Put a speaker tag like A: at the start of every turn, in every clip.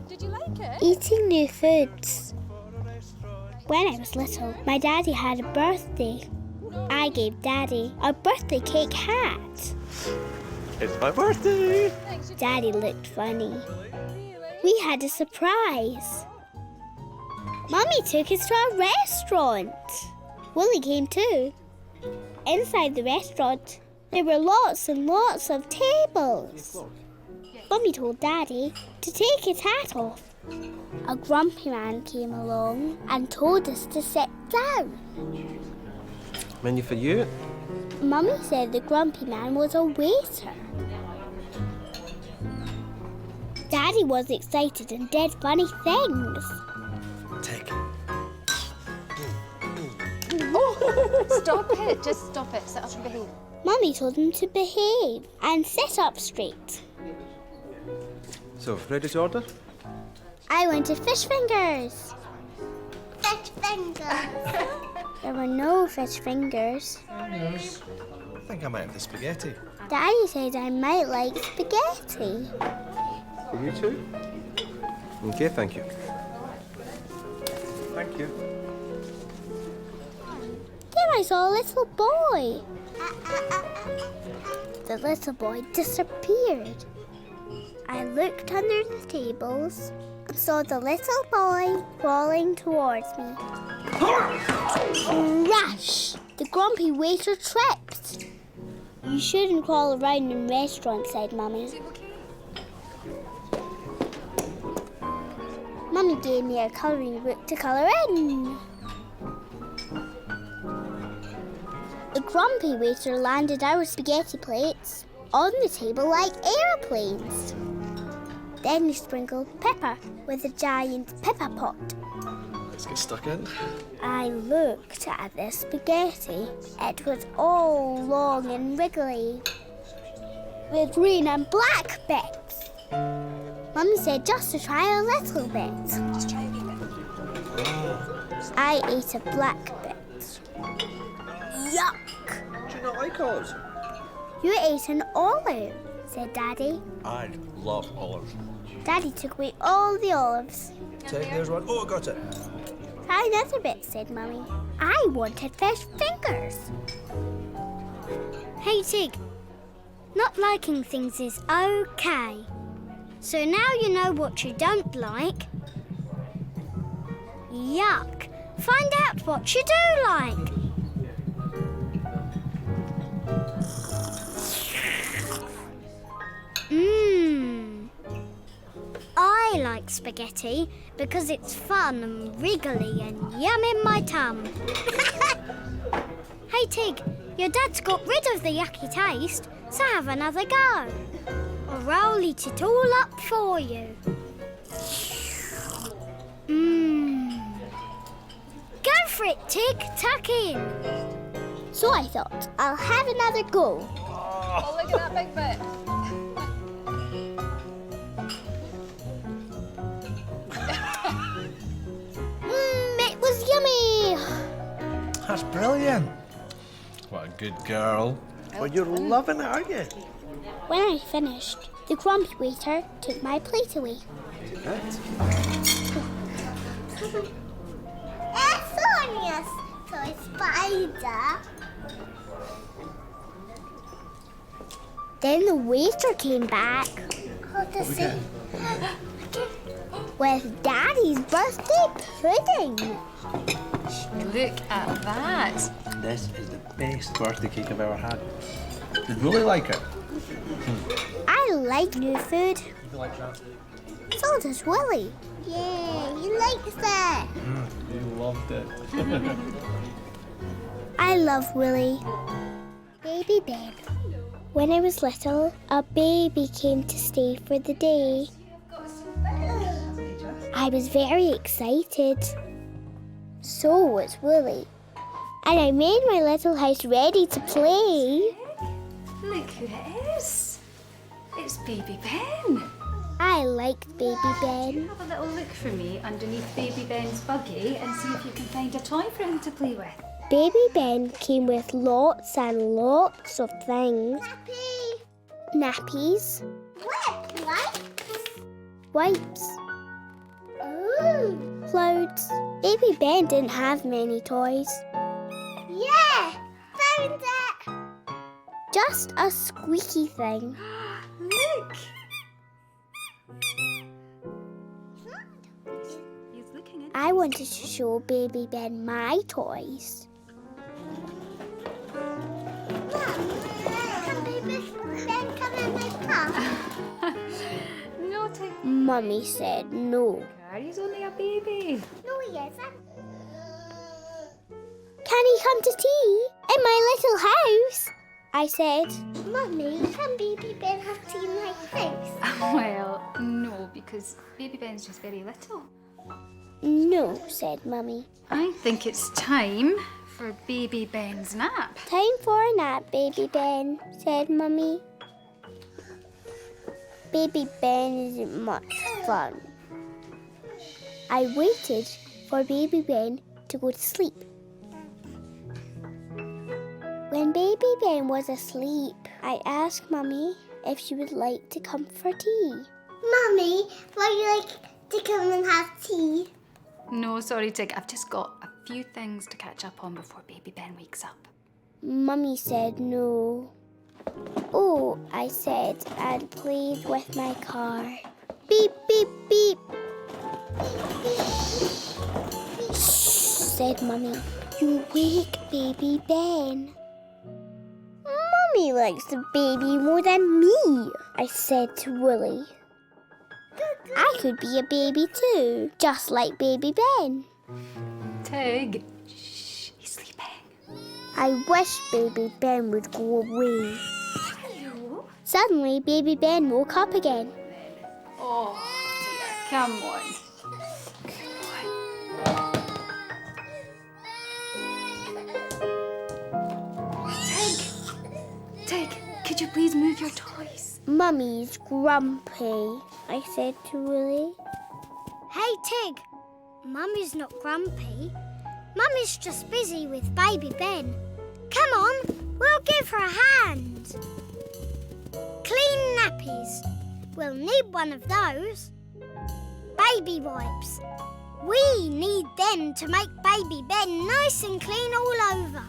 A: Did you like it?
B: Eating new foods. When I was little, my daddy had a birthday. I gave Daddy a birthday cake hat.
C: It's my birthday!
B: Daddy looked funny. We had a surprise. Mummy took us to a restaurant. Wolly came too. Inside the restaurant, there were lots and lots of tables. Mummy told Daddy to take his hat off. A grumpy man came along and told us to sit down.
C: Menu for you.
B: Mummy said the grumpy man was a waiter. Daddy was excited and did funny things.
C: Take.
A: Stop it. Just stop it. Sit up and behave.
B: Mummy told him to behave and sit up straight.
C: So, ready to order?
B: I wanted fish fingers. Fish fingers. There were no fish fingers.
D: I think I might have the spaghetti.
B: Daddy said I might like spaghetti.
C: For you too? Okay, thank you. Thank you.
B: Then I saw a little boy. The little boy disappeared. I looked under the tables and saw the little boy crawling towards me. Crash! The grumpy waiter tripped. You shouldn't crawl around in restaurants, said Mummy. Mummy gave me a colouring book to colour in. The grumpy waiter landed our spaghetti plates on the table like aeroplanes. Then he sprinkled pepper with a giant pepper pot.
D: Let's get stuck in.
B: I looked at the spaghetti. It was all long and wriggly, with green and black bits. Mummy said just to try a little bit.
A: Just try a wee bit.
B: I ate a black bit. Yuck!
D: Do you not like olives?
B: You ate an olive, said Daddy.
D: I love olives.
B: Daddy took away all the olives.
D: Take, there's one. Oh, I got it.
B: Try another bit, said Mummy. I wanted fish fingers. Hey, Tig. Not liking things is okay. So now you know what you don't like. Yuck. Find out what you do like. I like spaghetti because it's fun and wriggly and yum in my tum. Hey Tig, your dad's got rid of the yucky taste, so have another go. Or I'll eat it all up for you. Go for it, Tig, tuck in. So I thought, I'll have another go.
A: Oh, look at that big bit.
B: It was yummy.
D: That's brilliant. What a good girl.
C: Well, you're loving it, aren't you?
B: When I finished, the grumpy waiter took my plate away.
C: Right.
B: Sonia's toy spider. Then the waiter came back. With Daddy's birthday pudding.
A: Look at that.
C: This is the best birthday cake I've ever had. Did Wolly like it?
B: I like new food.
D: You like that?
B: So does Wolly. Yeah, he likes it.
D: You loved it.
B: I love Wolly. Baby Ben. When I was little, a baby came to stay for the day. I was very excited. So was Wolly. And I made my little house ready to play.
A: Look who it is. It's Baby Ben.
B: I liked Baby Ben.
A: Have a little look for me underneath Baby Ben's buggy and see if you can find a toy for him to play with.
B: Baby Ben came with lots and lots of things. Nappies. Wipes. clouds. Baby Ben didn't have many toys. Yeah! Found it! Just a squeaky thing.
A: Look! He's looking in.
B: I wanted to show Baby Ben my toys. Can Baby Ben come in my car?
A: No, Tig.
B: Mummy said no.
A: He's only a baby.
B: No, he isn't. Can he come to tea in my little house? I said. Mummy, can Baby Ben have tea in my house?
A: Well, no, because Baby Ben's just very little.
B: No, said Mummy.
A: I think it's time for Baby Ben's nap.
B: Time for a nap, Baby Ben, said Mummy. Baby Ben isn't much fun. I waited for Baby Ben to go to sleep. When Baby Ben was asleep, I asked Mummy if she would like to come for tea. Mummy, would you like to come and have tea?
A: No, sorry, Tig. I've just got a few things to catch up on before Baby Ben wakes up.
B: Mummy said no. Oh, I said, and played with my car. Beep, beep, beep. Shh, said Mummy. You wake Baby Ben. Mummy likes the baby more than me, I said to Wolly. I could be a baby too, just like Baby Ben.
A: Tig. Shh, he's sleeping.
B: I wish Baby Ben would go away.
A: Hello?
B: Suddenly, Baby Ben woke up again.
A: Oh, dear. Come on. Tig, could you please move your toys?
B: Mummy's grumpy, I said to Wolly. Hey, Tig. Mummy's not grumpy. Mummy's just busy with Baby Ben. Come on, we'll give her a hand. Clean nappies. We'll need one of those. Baby wipes. We need them to make Baby Ben nice and clean all over.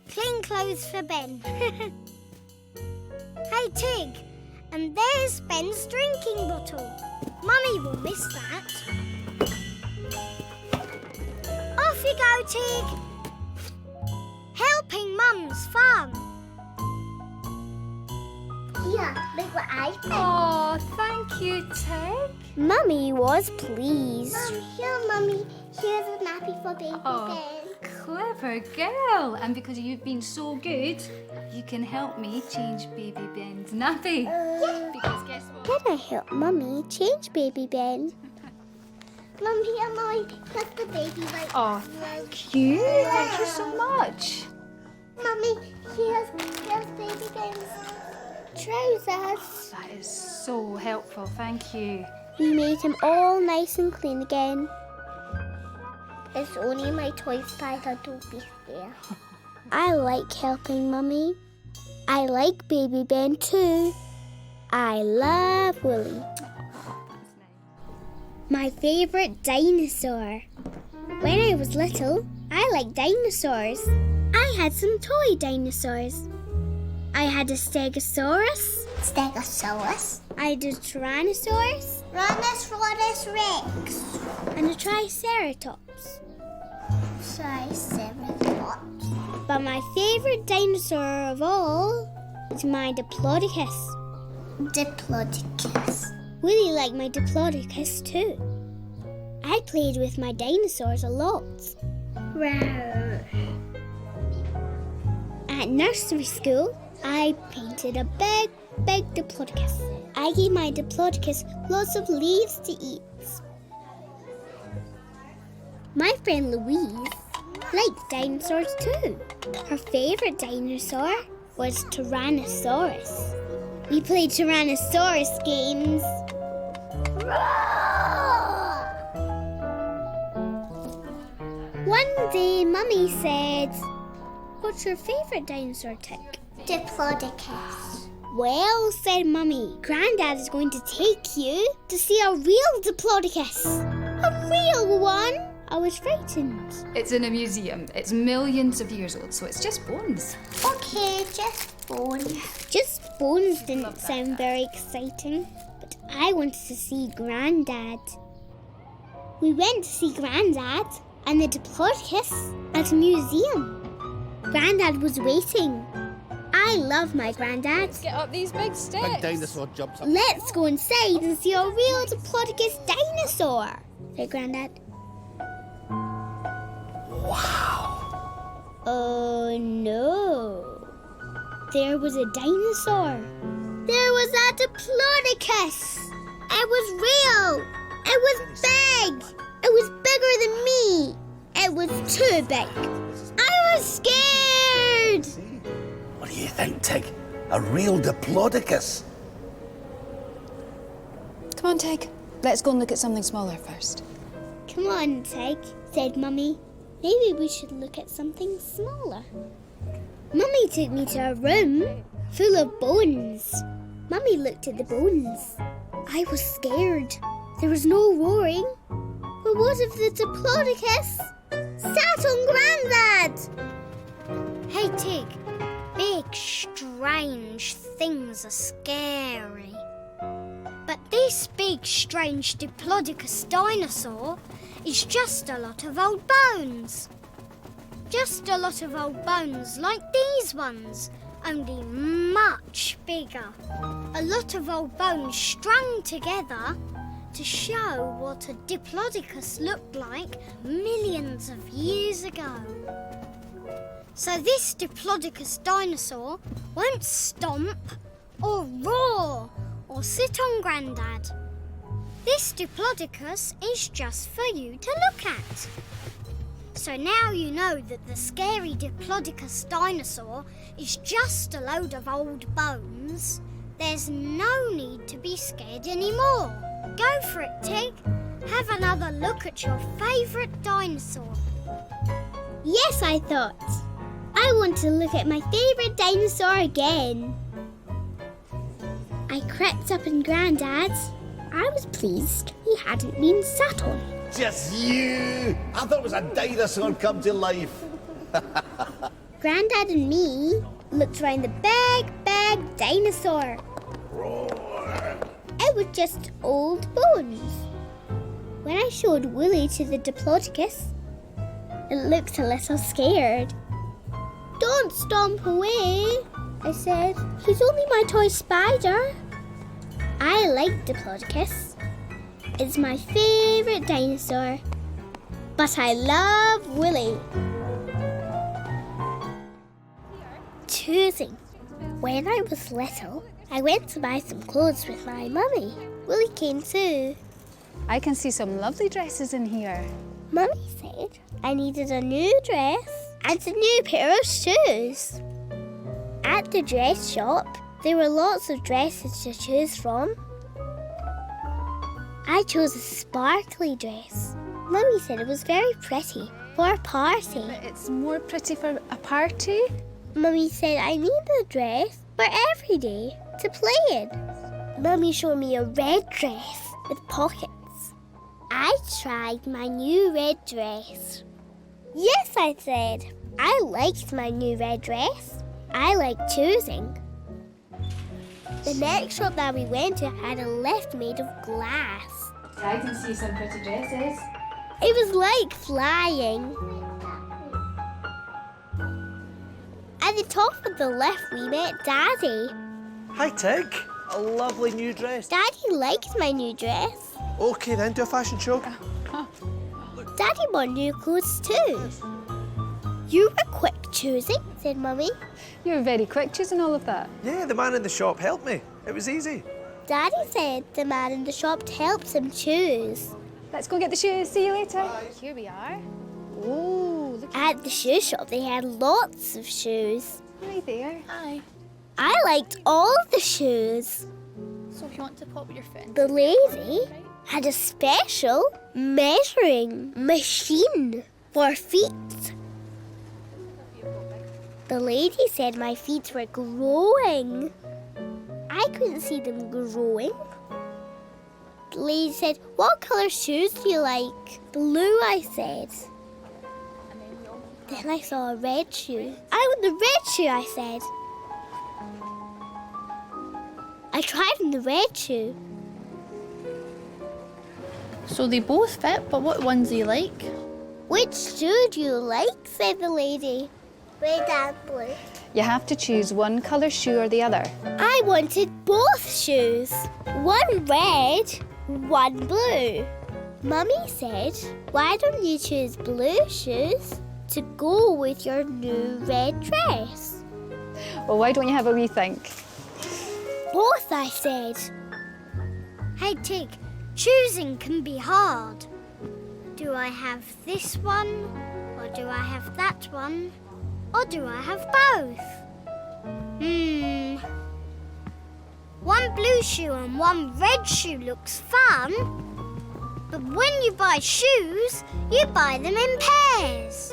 B: Clean clothes for Ben. Hey, Tig, and there's Ben's drinking bottle. Mummy will miss that. Off you go, Tig. Helping Mum's fun. Yeah, look what I found.
A: Oh, thank you, Tig.
B: Mummy was pleased.
E: Mummy, here's a nappy for Baby
A: Oh.
E: Ben.
A: Clever girl. And because you've been so good, you can help me change Baby Ben's nappy. Because guess what?
B: Can I help Mummy change Baby Ben?
E: Mum, here, Mummy, here's the baby right.
A: Oh, thank you. Thank you so much.
E: Mummy, here's Baby Ben's trousers.
A: That is so helpful. Thank you.
B: We made him all nice and clean again.
E: It's only my toy spider, don't be scared.
B: I like helping Mummy. I like Baby Ben too. I love Wolly. My favourite dinosaur. When I was little, I liked dinosaurs. I had some toy dinosaurs. I had a Stegosaurus.
E: Stegosaurus.
B: I had a Tyrannosaurus.
E: Rhinoceros Rex.
B: And a Triceratops.
E: Triceratops.
B: But my favourite dinosaur of all is my Diplodocus.
E: Diplodocus.
B: Wolly liked my Diplodocus too. I played with my dinosaurs a lot.
E: Wow.
B: At nursery school, I painted a big Diplodocus. I gave my Diplodocus lots of leaves to eat. My friend Louise liked dinosaurs too. Her favourite dinosaur was Tyrannosaurus. We played Tyrannosaurus games. One day, Mummy said, "What's your favourite dinosaur, Tick?"
E: Diplodocus.
B: Well, said Mummy, Grandad is going to take you to see a real Diplodocus. A real one? I was frightened.
A: It's in a museum. It's millions of years old, so it's just bones.
E: Okay, just bones.
B: Just bones didn't sound very exciting, but I wanted to see Grandad. We went to see Grandad and the Diplodocus at a museum. Grandad was waiting. I love my Grandad.
A: Get up these big steps.
F: Big dinosaur jumps up.
B: Let's go inside and see a real Diplodocus dinosaur, said Grandad. Wow. Oh no. There was a dinosaur. There was a Diplodocus. It was real. It was big. It was bigger than me. It was too big. I was scared.
F: What do you think, Tig? A real Diplodocus?
A: Come on, Tig. Let's go and look at something smaller first.
B: Come on, Tig, said Mummy. Maybe we should look at something smaller. Mummy took me to a room full of bones. Mummy looked at the bones. I was scared. There was no roaring. But what if the Diplodocus sat on Grandad? Hey, Tig. Big, strange things are scary. But this big, strange Diplodocus dinosaur is just a lot of old bones. Just a lot of old bones like these ones, only much bigger. A lot of old bones strung together to show what a Diplodocus looked like millions of years ago. So this Diplodocus dinosaur won't stomp or roar or sit on Grandad. This Diplodocus is just for you to look at. So now you know that the scary Diplodocus dinosaur is just a load of old bones. There's no need to be scared anymore. Go for it, Tig. Have another look at your favourite dinosaur. Yes, I thought. I want to look at my favourite dinosaur again. I crept up in Grandad's. I was pleased he hadn't been sat on.
F: Just you! I thought it was a dinosaur come to life.
B: Grandad and me looked around the big dinosaur. It was just old bones. When I showed Wolly to the Diplodocus, it looked a little scared. Don't stomp away, I said. He's only my toy spider. I like Diplodocus. It's my favourite dinosaur. But I love Wolly. Choosing. When I was little, I went to buy some clothes with my mummy. Wolly came too.
A: I can see some lovely dresses in here.
B: Mummy said I needed a new dress and a new pair of shoes. At the dress shop, there were lots of dresses to choose from. I chose a sparkly dress. Mummy said it was very pretty for a party.
A: It's more pretty for a party.
B: Mummy said I need a dress for every day to play in. Mummy showed me a red dress with pockets. I tried my new red dress. Yes, I said. I liked my new red dress. I liked choosing. The next shop that we went to had a lift made of glass.
A: I can see some pretty dresses.
B: It was like flying. At the top of the lift, we met Daddy.
C: Hi, Tig. A lovely new dress.
B: Daddy liked my new dress.
C: Okay, then, do a fashion show.
B: Daddy bought new clothes too. You were quick choosing, said Mummy.
A: You were very quick choosing all of that.
C: Yeah, the man in the shop helped me. It was easy.
B: Daddy said the man in the shop helped him choose.
A: Let's go get the shoes. See you later. Bye. Here we are. Oh, look
B: At the shoe shop, they had lots of shoes.
A: Hi there. Hi.
B: I liked all the shoes.
A: So if you want to pop with your friend.
B: The lady had a special measuring machine for feet. The lady said my feet were growing. I couldn't see them growing. The lady said, "What colour shoes do you like?" "Blue," I said. Then I saw a red shoe. "I want the red shoe," I said. I tried on the red shoe.
G: So they both fit, but what ones do you like?
B: "Which shoe do you like?" said the lady.
E: Red and blue.
A: You have to choose one colour shoe or the other.
B: I wanted both shoes. One red, one blue. Mummy said, "Why don't you choose blue shoes to go with your new red dress?"
A: Well, why don't you have a wee think?
B: "Both," I said. "Hey, Tig, choosing can be hard. Do I have this one, or do I have that one, or do I have both? One blue shoe and one red shoe looks fun, but when you buy shoes, you buy them in pairs.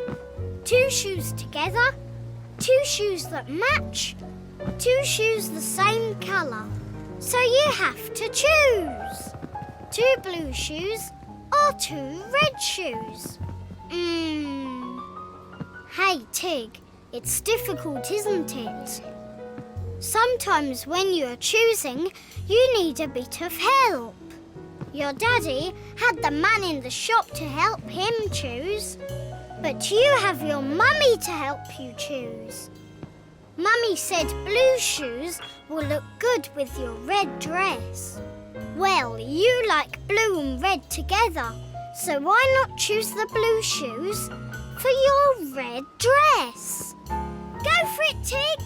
B: 2 shoes together, 2 shoes that match, 2 shoes the same colour. So you have to choose 2 blue shoes or 2 red shoes." Hey, Tig, it's difficult, isn't it? Sometimes when you're choosing, you need a bit of help. Your daddy had the man in the shop to help him choose, but you have your mummy to help you choose. Mummy said blue shoes will look good with your red dress. Well, you like blue and red together, so why not choose the blue shoes for your red dress? Go for it, Tig!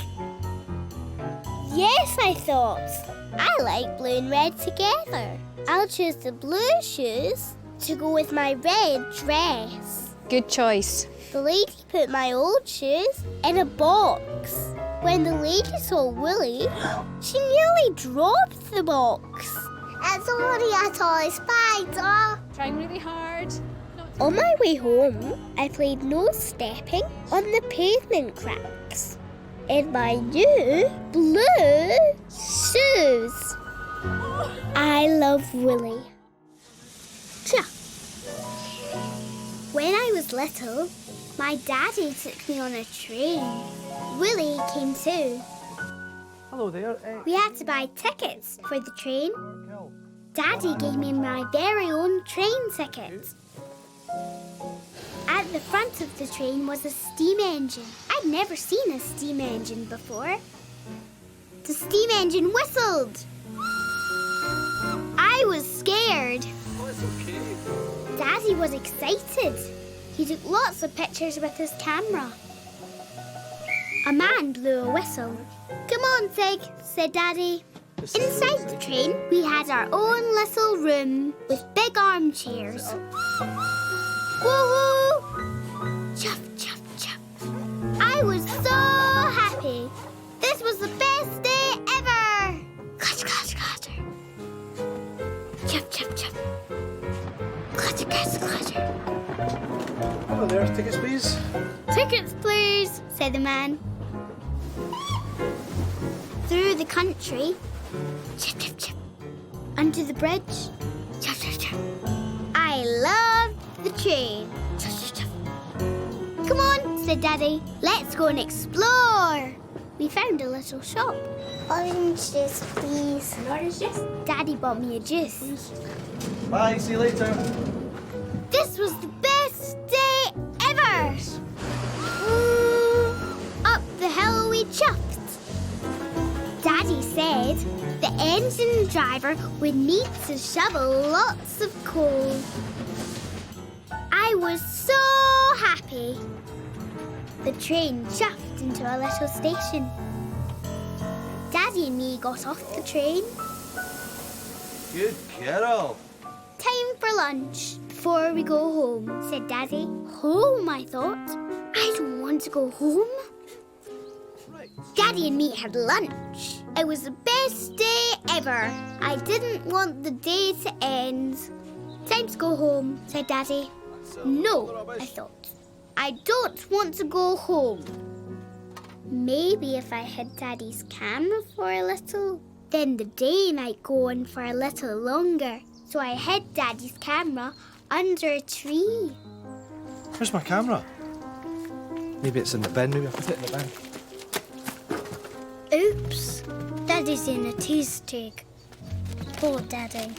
B: Yes, I thought. I like blue and red together. I'll choose the blue shoes to go with my red dress.
A: Good choice.
B: The lady put my old shoes in a box. When the lady saw Wolly, she nearly dropped the box.
E: It's only a toy spider.
A: Trying really hard.
B: On my way home, I played no stepping on the pavement cracks in my new blue shoes. I love Wolly. Chuff. When I was little, my daddy took me on a train. Wolly came too.
C: Hello there.
B: We had to buy tickets for the train. Daddy gave me my very own train ticket. At the front of the train was a steam engine. I'd never seen a steam engine before. The steam engine whistled. I was scared.
C: Oh, it's okay.
B: Daddy was excited. He took lots of pictures with his camera. A man blew a whistle. "Come on, Tig," said Daddy. Inside the train, we had our own little room with big armchairs. Woo-hoo! Chuff, chuff, chuff. I was so happy. This was the best day ever. Clatter, clatter, clatter. Chuff, chuff, chuff. Clatter, clatter, clatter.
C: Hello there. Tickets, please.
B: "Tickets, please," said the man. Through the country, chip, chip, chip. Under the bridge, chip, chip, chip. I loved the train. Chip, chip, chip. "Come on," said Daddy. "Let's go and explore." We found a little shop.
E: Orange juice, please.
B: An orange juice? Daddy bought me a juice.
C: Bye. See you later.
B: This was the best day ever. Up the hill we chuffed. Daddy said the engine driver would need to shovel lots of coal. I was so happy. The train chuffed into a little station. Daddy and me got off the train.
F: Good girl.
B: Time for lunch before we go home, said Daddy. Home, I thought. I don't want to go home. Daddy and me had lunch. It was the best day ever. I didn't want the day to end. Time to go home, said Daddy. No, I thought. I don't want to go home. Maybe if I had Daddy's camera for a little, then the day might go on for a little longer. So I hid Daddy's camera under a tree.
D: Where's my camera? Maybe it's in the bin. Maybe I put it in the bin.
B: Oops. Daddy's in a tease, Tig. Poor Daddy.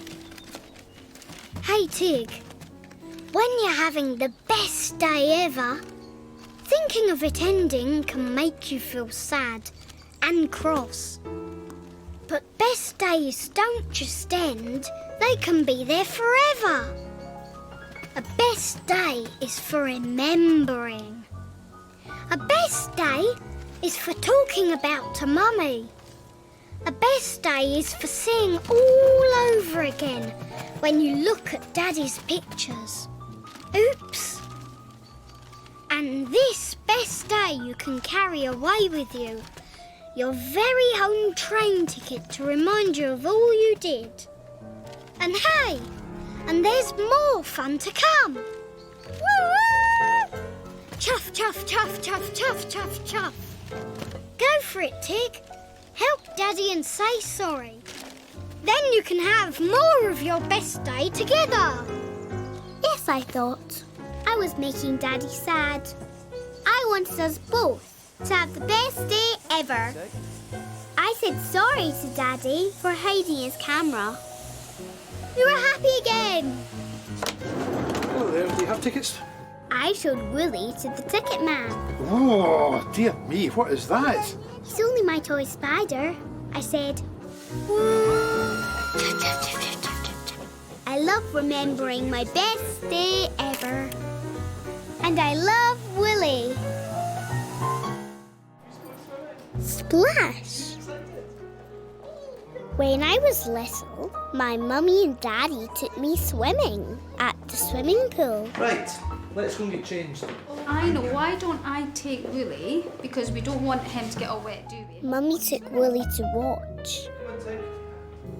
B: Hey, Tig. When you're having the best day ever, thinking of it ending can make you feel sad and cross. But best days don't just end, they can be there forever. A best day is for remembering. A best day is for talking about to Mummy. A best day is for seeing all over again when you look at Daddy's pictures. Oops. And this best day you can carry away with you. Your very own train ticket to remind you of all you did. And hey, and there's more fun to come. Woo-woo! Chuff, chuff, chuff, chuff, chuff, chuff, chuff. Go for it, Tig. Help Daddy and say sorry. Then you can have more of your best day together. Yes, I thought. I was making Daddy sad. I wanted us both to have the best day ever. I said sorry to Daddy for hiding his camera. We were happy again.
D: Oh, there. Do you have tickets?
B: I showed Wolly to the ticket man.
D: Oh, dear me. What is that?
B: He's only my toy spider. I said, I love remembering my best day ever. And I love Wolly. Splash! When I was little, my mummy and daddy took me swimming at the swimming pool.
D: Right. Let's go and get changed.
A: I know, why don't I take Wolly? Because we don't want him to get all wet, do we?
B: Mummy took Wolly to watch.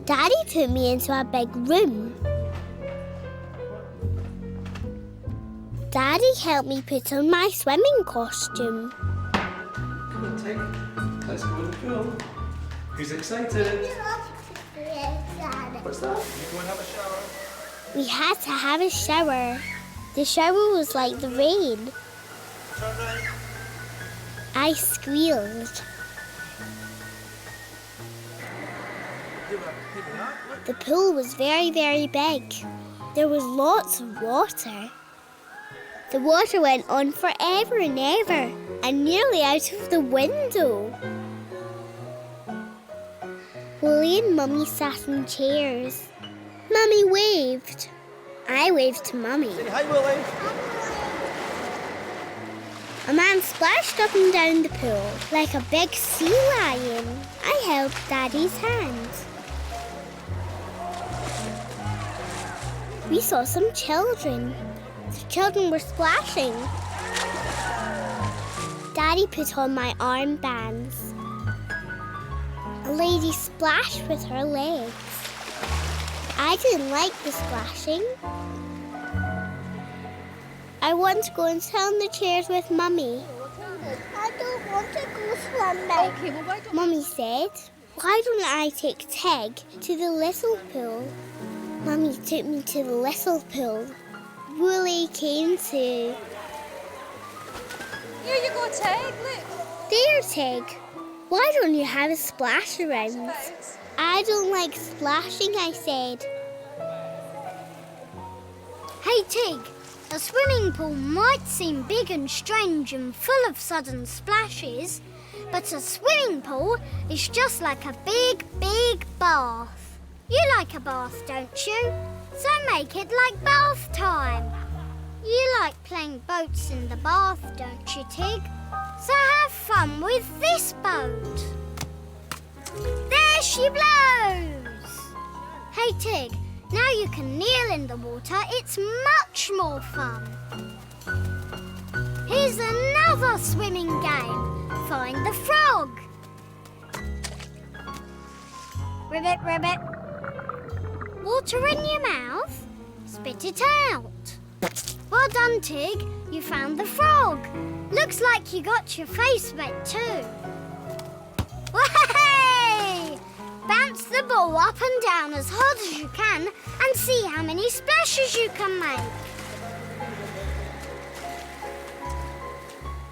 B: Daddy took me into a big room. Daddy helped me put on my swimming costume.
D: Come on, Tig. Let's go in the pool. Who's excited? What's that? You go and have a shower.
B: We had to have a shower. The shower was like the rain.
D: Turn right.
B: I squealed. The pool was very, very big. There was lots of water. The water went on forever and ever, and nearly out of the window. Wolly and Mummy sat in chairs. Mummy waved. I waved to Mummy.
D: Say hi, Wolly.
B: A man splashed up and down the pool like a big sea lion. I held Daddy's hand. We saw some children. The children were splashing. Daddy put on my armbands. A lady splashed with her legs. I didn't like the splashing. I want to go and sit on the chairs with Mummy.
E: I don't want to go swimming.
A: Okay, well, why don't
B: Mummy said, why don't I take Tig to the little pool? Mummy took me to the little pool. Wolly came too.
A: Here you go, Tig, look.
B: There, Tig. Why don't you have a splash around? I don't like splashing, I said. Hey, Tig. A swimming pool might seem big and strange and full of sudden splashes, but a swimming pool is just like a big, big bath. You like a bath, don't you? So make it like bath time. You like playing boats in the bath, don't you, Tig? So have fun with this boat. There she blows! Hey, Tig, now you can kneel in the water. It's much more fun. Here's another swimming game. Find the frog. Ribbit, ribbit. Water in your mouth. Spit it out. Well done, Tig. You found the frog. Looks like you got your face wet too. Way! Bounce the
E: the ball up and down as hard as you can and see how many splashes you can make.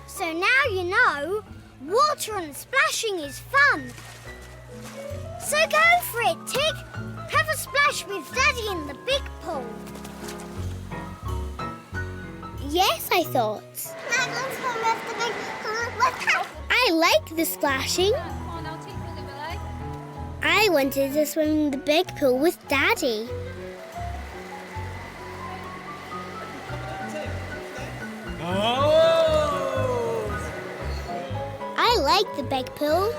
E: So now you know, water and splashing is fun. So go for it, Tig. Have a splash with Daddy in the big pool.
B: Yes, I thought. I like the splashing.
A: Come on, I'll take you, Willy.
B: I wanted to swim in the big pool with Daddy. I like the big pool.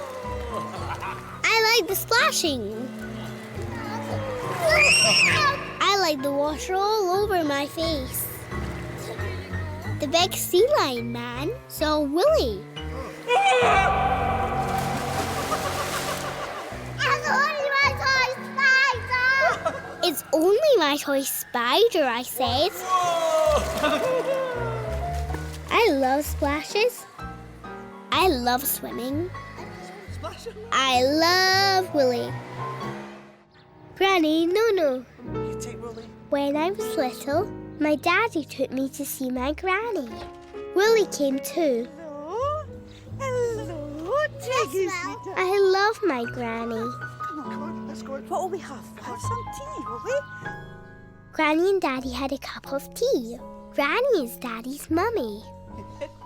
B: I like the splashing. I like the water all over my face. The big sea lion man saw Wolly. It's only my toy spider, I said. I love splashes. I love swimming. I love Wolly. Granny, no.
F: You take Wolly.
B: When I was little, my daddy took me to see my granny. Wolly came too.
H: Hello, Tiggy.
B: I love my granny.
H: Come on, let's go. What will we have? We'll have some tea, will we?
B: Granny and Daddy had a cup of tea. Granny is Daddy's mummy.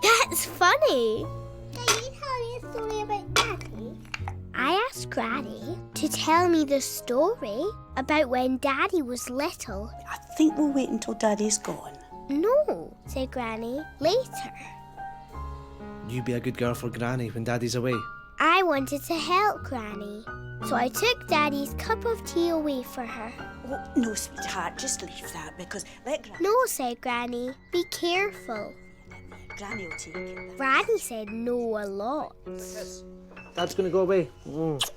B: That's funny.
E: Can you tell me a story about Daddy?
B: I asked Granny to tell me the story about when Daddy was little.
H: I think we'll wait until Daddy's gone.
B: No, said Granny, later.
C: You be a good girl for Granny when Daddy's away.
B: I wanted to help Granny, so I took Daddy's cup of tea away for her.
H: Oh, no, sweetheart, just leave that because let Granny...
B: No, said Granny, be careful.
H: Granny will take it.
B: Granny said no a lot.
C: Dad's gonna go away.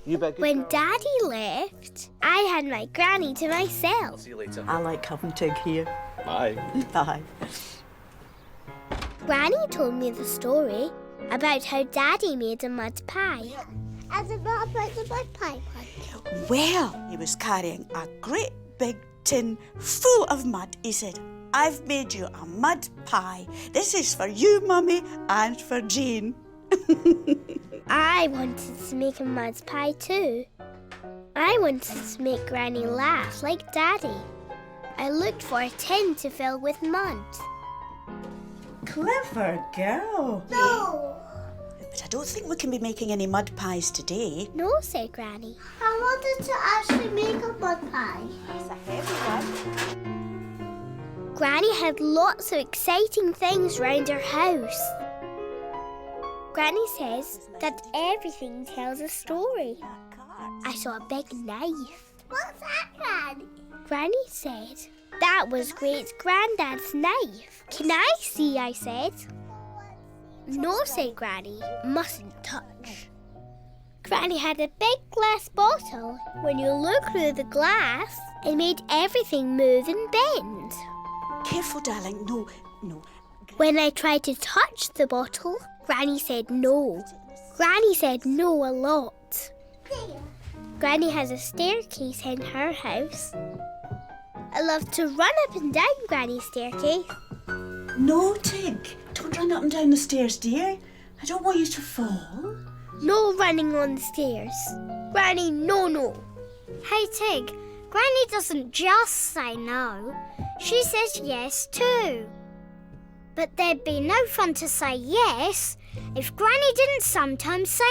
C: You bet.
B: When Daddy left, I had my Granny to myself.
C: See you later.
H: I like having Tig here.
C: Bye.
H: Bye.
B: Granny told me the story about how Daddy made a mud pie.
E: As about the mud pie one.
H: Well, he was carrying a great big tin full of mud. He said, I've made you a mud pie. This is for you, Mummy, and for Jane.
B: I wanted to make a mud pie too. I wanted to make Granny laugh like Daddy. I looked for a tin to fill with mud.
H: Clever girl.
E: No.
H: But I don't think we can be making any mud pies today.
B: No, said Granny.
E: I wanted to actually make a mud pie.
H: It's a heavy one.
B: Granny had lots of exciting things round her house. Granny says that everything tells a story. I saw a big knife.
E: What's that, Granny?
B: Granny said that was Great Granddad's knife. Can I see? I said. No, said Granny. Mustn't touch. Granny had a big glass bottle. When you look through the glass, it made everything move and bend.
H: Careful, darling. No.
B: When I tried to touch the bottle, Granny said no. Granny said no a lot. Granny has a staircase in her house. I love to run up and down Granny's staircase.
H: No, Tig. Don't run up and down the stairs, dear. I don't want you to fall.
B: No running on the stairs. Granny, no.
E: Hey, Tig. Granny doesn't just say no. She says yes too. But there'd be no fun to say yes if Granny didn't sometimes say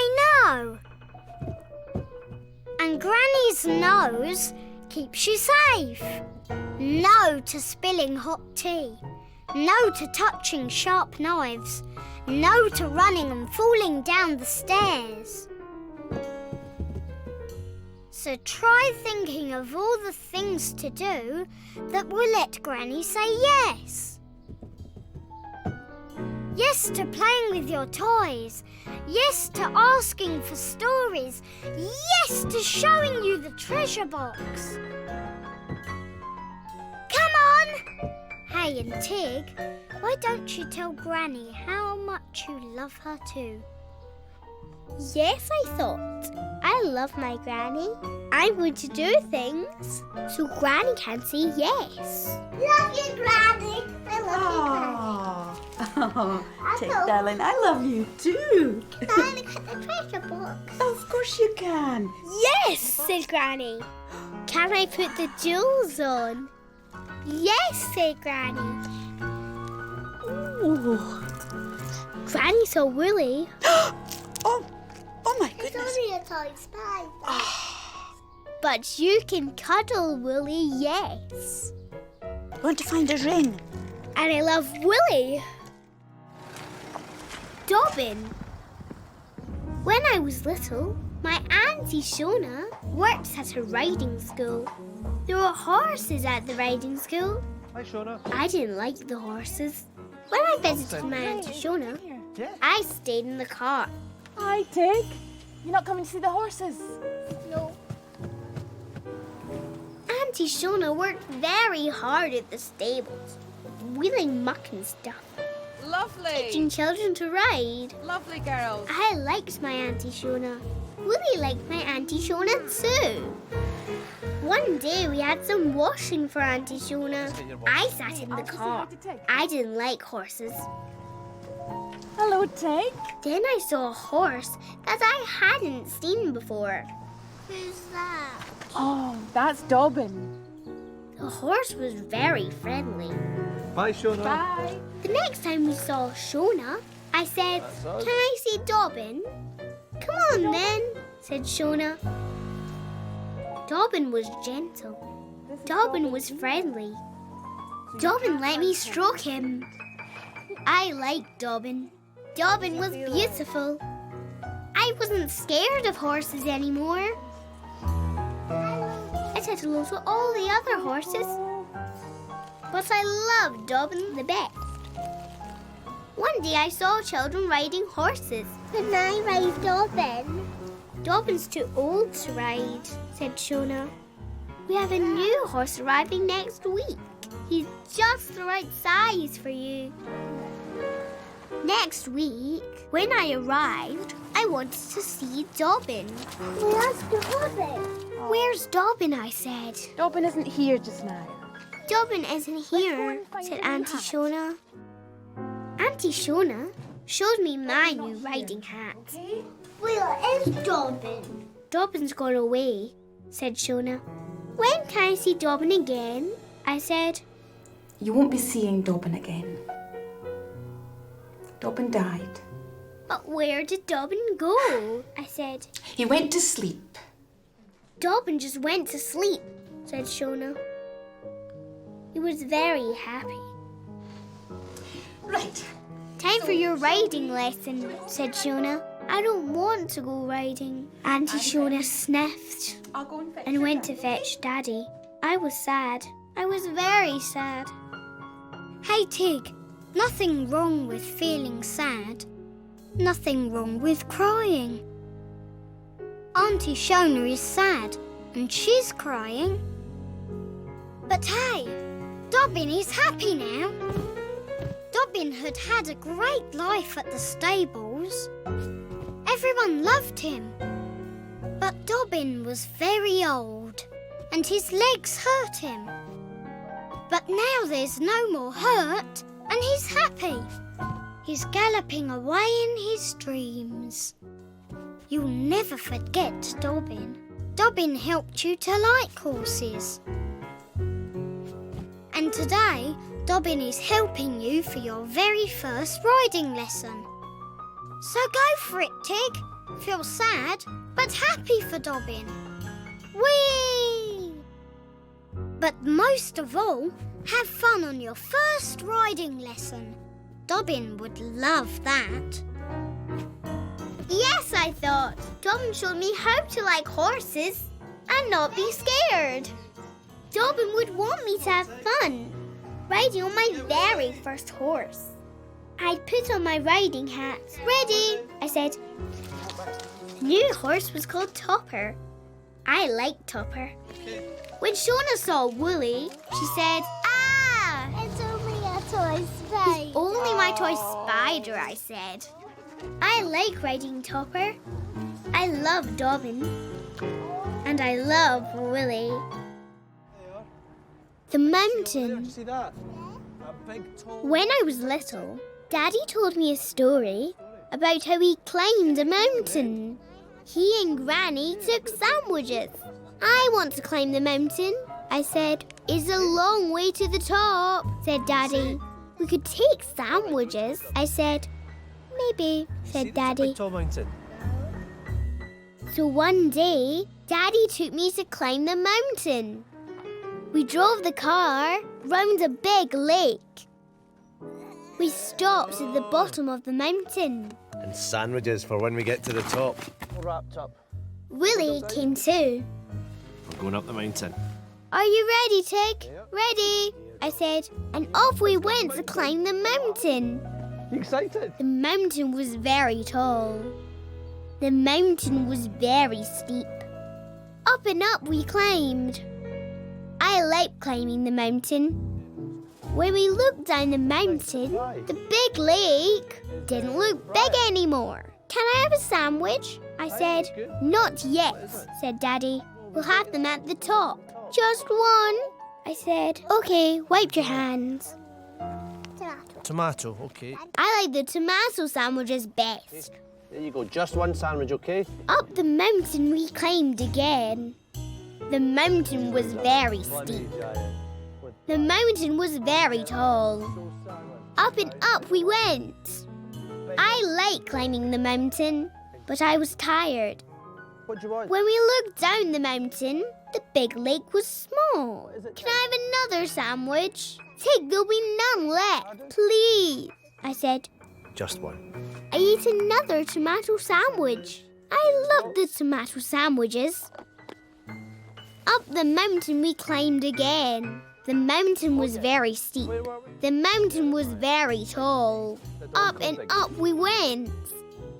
E: no. And Granny's no's keeps you safe. No to spilling hot tea. No to touching sharp knives. No to running and falling down the stairs. So try thinking of all the things to do that will let Granny say yes. Yes to playing with your toys. Yes to asking for stories. Yes to showing you the treasure box. Come on! Hey, and Tig, why don't you tell Granny how much you love her too?
B: Yes, I thought. I I love my granny. I'm going to do things so Granny can say yes.
E: Love you, Granny. I love
H: Oh, Tick, darling, I love you too.
E: you, Granny. Look at the treasure box.
H: Of course you can.
B: Yes, said Granny. Can I put the jewels on? Yes, said Granny.
H: Ooh.
B: Granny saw Wolly.
H: Oh my
E: It's
H: goodness.
E: only a toy spider.
B: But you can cuddle Wolly, yes.
H: Want to find a ring?
B: And I love Wolly. Dobbin. When I was little, my Auntie Shona worked at a riding school. There were horses at the riding school.
C: Hi, Shona.
B: I didn't like the horses. When I visited my Auntie Shona, I stayed in the car.
I: Hi, Tig. You're not coming to see the horses?
B: No. Auntie Shona worked very hard at the stables, wheeling muck and stuff,
I: Lovely.
B: teaching children to ride.
I: Lovely girls.
B: I liked my Auntie Shona. Wolly liked my Auntie Shona too. One day we had some washing for Auntie Shona. I sat in the car. I didn't like horses.
I: Hello, Tig.
B: Then I saw a horse that I hadn't seen before.
E: Who's that?
I: Oh, that's Dobbin.
B: The horse was very friendly.
C: Bye, Shona.
I: Bye.
B: The next time we saw Shona, I said, "Can I see Dobbin?" "Come on then," said Shona. Dobbin was gentle. Dobbin was friendly. Dobbin let me stroke him. I liked Dobbin. Dobbin was beautiful. I wasn't scared of horses anymore. I said hello to all the other horses. But I loved Dobbin the best. One day I saw children riding horses.
E: Can I ride Dobbin?
B: Dobbin's too old to ride, said Shona. We have a new horse arriving next week. He's just the right size for you. Next week, when I arrived, I wanted to see Dobbin.
E: Where's Dobbin?
B: Where's Dobbin? I said.
I: Dobbin isn't here just now.
B: Dobbin isn't here, said Auntie Shona. Auntie Shona showed me my new riding hat.
E: Where is Dobbin?
B: Dobbin's gone away, said Shona. When can I see Dobbin again? I said.
J: You won't be seeing Dobbin again. Dobbin died.
B: But where did Dobbin go? I said.
J: He went to sleep.
B: Dobbin just went to sleep, said Shona. He was very happy.
J: Right.
B: Time for your riding lesson, said Shona. I don't want to go riding. Auntie Shona sniffed
J: I'll go and fetch
B: and went to fetch Daddy. I was sad. I was very sad. Hey, Tig, nothing wrong with feeling sad. Nothing wrong with crying. Auntie Shona is sad and she's crying. But hey, Dobbin is happy now. Dobbin had had a great life at the stables. Everyone loved him. But Dobbin was very old and his legs hurt him. But now there's no more hurt and he's happy. He's galloping away in his dreams. You'll never forget Dobbin. Dobbin helped you to like horses. And today, Dobbin is helping you for your very first riding lesson. So go for it, Tig. Feel sad, but happy for Dobbin. Whee! But most of all, have fun on your first riding lesson. Dobbin would love that. Yes, I thought. Dobbin showed me how to like horses and not be scared. Dobbin would want me to have fun, riding on my very first horse. I put on my riding hat. Ready, I said. The new horse was called Topper. I liked Topper. When Shona saw Wolly, she said, "Ah!
E: It's only a toy spider.
B: It's only my toy spider," I said. I like riding Topper. I love Dobbin. And I love Wolly. The mountain.
D: See that? That big tall...
B: When I was little, Daddy told me a story about how he climbed a mountain. He and Granny took sandwiches. I want to climb the mountain, I said. It's a long way to the top, said Daddy. We could take sandwiches, I said. Maybe, said Daddy.
D: Big tall mountain.
B: So one day, Daddy took me to climb the mountain. We drove the car round a big lake. We stopped at the bottom of the mountain.
F: And sandwiches for when we get to the top.
D: All wrapped up.
B: Willie came too.
F: We're going up the mountain.
B: Are you ready, Tig? Ready, I said, and off we went to climb the mountain.
D: You excited?
B: The mountain was very tall. The mountain was very steep. Up and up we climbed. I like climbing the mountain. When we looked down the mountain, the big lake didn't look big anymore. Can I have a sandwich? I said. Not yet, said Daddy. We'll have them at the top. Just one, I said. Okay, wipe your hands.
F: Tomato, okay.
B: I like the tomato sandwiches best.
F: There you go, just one sandwich, okay?
B: Up the mountain we climbed again. The mountain was very steep. The mountain was very tall. Up and up we went. I like climbing the mountain, but I was tired.
D: What do you want?
B: When we looked down the mountain, the big lake was small. Can I have another sandwich? Tig, there'll be none left, please, I said.
F: Just one.
B: I ate another tomato sandwich. I love the tomato sandwiches. Up the mountain we climbed again. The mountain was very steep. The mountain was very tall. Up and up we went.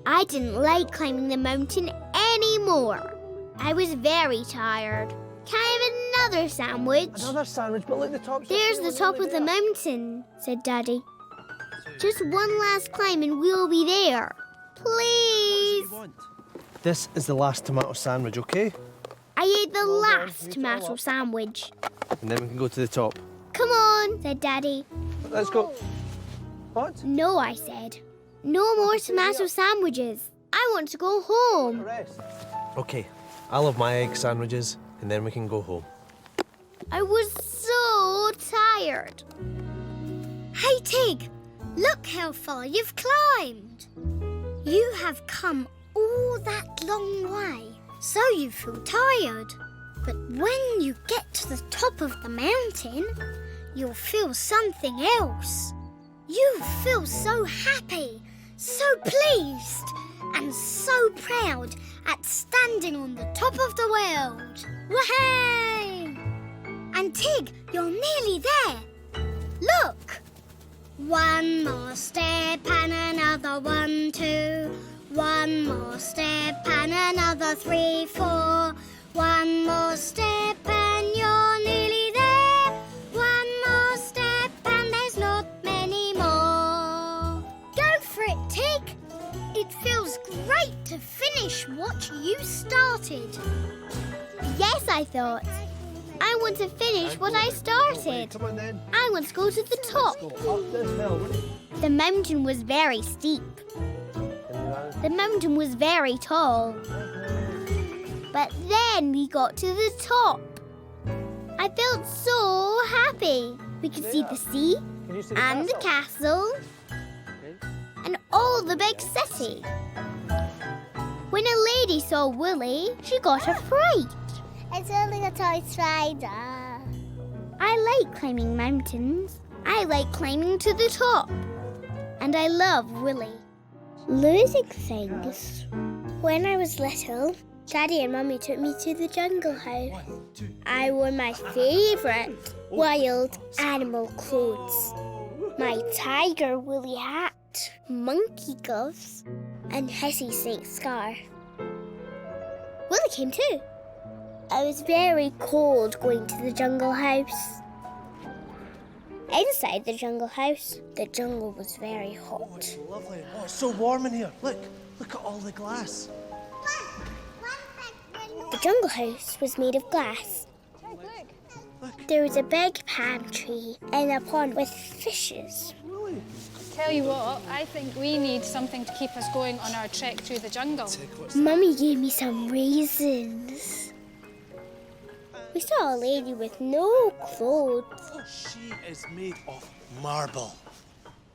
B: I didn't like climbing the mountain anymore. I was very tired. Can I have another sandwich?
D: Another sandwich, but look, the top...
B: There's the top of the mountain, said Daddy. Just one last climb and we'll be there. Please.
D: This is the last tomato sandwich, okay?
B: I ate the last tomato sandwich.
D: And then we can go to the top.
B: Come on, said Daddy.
D: Let's go. What?
B: No, I said. No more tomato sandwiches. I want to go home.
D: Okay, I'll have my egg sandwiches, and then we can go home.
B: I was so tired.
E: Hey, Tig, look how far you've climbed. You have come all that long way, so you feel tired. But when you get to the top of the mountain, you'll feel something else. You feel so happy, so pleased, and so proud at standing on the top of the world. Wahey! And Tig, you're nearly there. Look! One more step and another 1, 2. One more step and another 3, 4. One more step and you're nearly there. One more step and there's not many more. Go for it, Tig. It feels great to finish what you started.
B: Yes, I thought. I want to finish what I started.
D: Come on then.
B: I want to go to the top.
D: Up this hill.
B: The mountain was very steep. The mountain was very tall. But then we got to the top. I felt so happy. We could see the sea and the castle and all the big city. When a lady saw Wolly, she got a fright.
E: It's only a toy spider.
B: I like climbing mountains. I like climbing to the top. And I love Wolly. Losing things. When I was little, Daddy and Mummy took me to the jungle house. I wore my favourite wild animal clothes. My tiger woolly hat, monkey gloves, and hissy snake scarf. Wolly came too. I was very cold going to the jungle house. Inside the jungle house, the jungle was very hot.
D: Lovely. Oh, it's so warm in here. Look at all the glass.
B: The jungle house was made of glass. There was a big palm tree and a pond with fishes.
A: Tell you what, I think we need something to keep us going on our trek through the jungle.
B: Mummy gave me some raisins. We saw a lady with no clothes.
F: She is made of marble.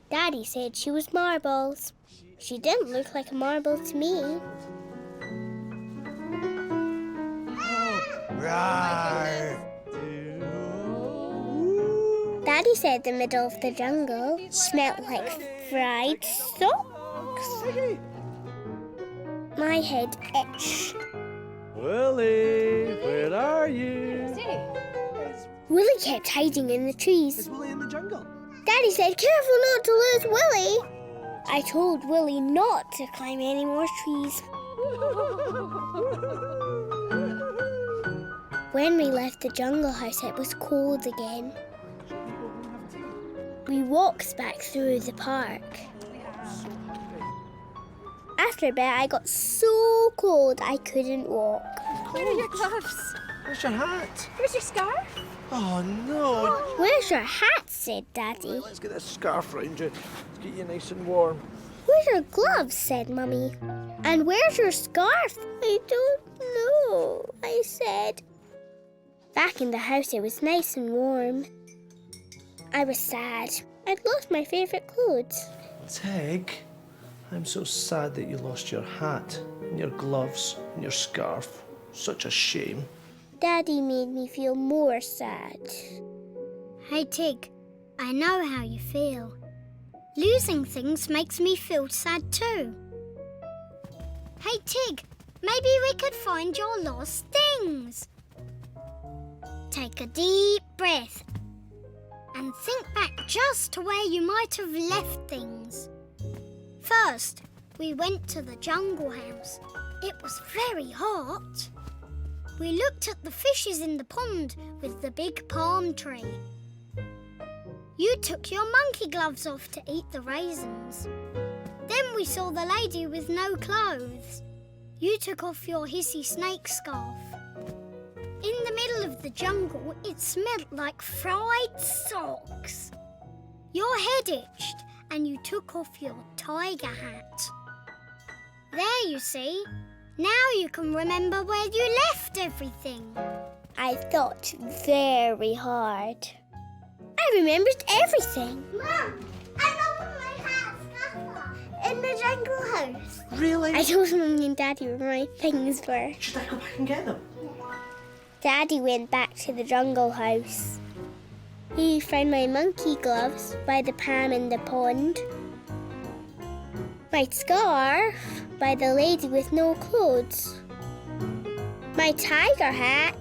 B: Daddy said she was marbles. She didn't look like a marble to me.
F: Rawr.
B: Daddy said the middle of the jungle smelled like fried socks. My head itched.
D: Wolly, where are you?
B: Willie kept hiding in the trees.
C: Is Wolly in the jungle?
B: Daddy said, careful not to lose Willie. I told Willie not to climb any more trees. When we left the jungle house, it was cold again. We walked back through the park. After a bit, I got so cold I couldn't walk.
A: Where are your gloves?
C: Where's your hat?
A: Where's your scarf?
C: Oh no!
B: Where's your hat? Said Daddy.
C: Let's get this scarf round you. Let's get you nice and warm.
B: Where's your gloves? Said Mummy. And where's your scarf? I don't know, I said. Back in the house, it was nice and warm. I was sad. I'd lost my favourite clothes.
C: Tig, I'm so sad that you lost your hat and your gloves and your scarf. Such a shame.
B: Daddy made me feel more sad.
E: Hey Tig, I know how you feel. Losing things makes me feel sad too. Hey Tig, maybe we could find your lost things. Take a deep breath and think back just to where you might have left things. First, we went to the jungle house. It was very hot. We looked at the fishes in the pond with the big palm tree. You took your monkey gloves off to eat the raisins. Then we saw the lady with no clothes. You took off your hissy snake scarf. In the middle of the jungle, it smelled like fried socks. Your head itched and you took off your tiger hat. There you see. Now you can remember where you left everything.
B: I thought very hard. I remembered everything.
E: Mum, I know my hat scarf in the jungle house.
C: Really?
B: I told Mummy and Daddy where my things were.
C: Should I go back and get them?
B: Daddy went back to the jungle house. He found my monkey gloves by the palm in the pond, my scarf by the lady with no clothes, my tiger hat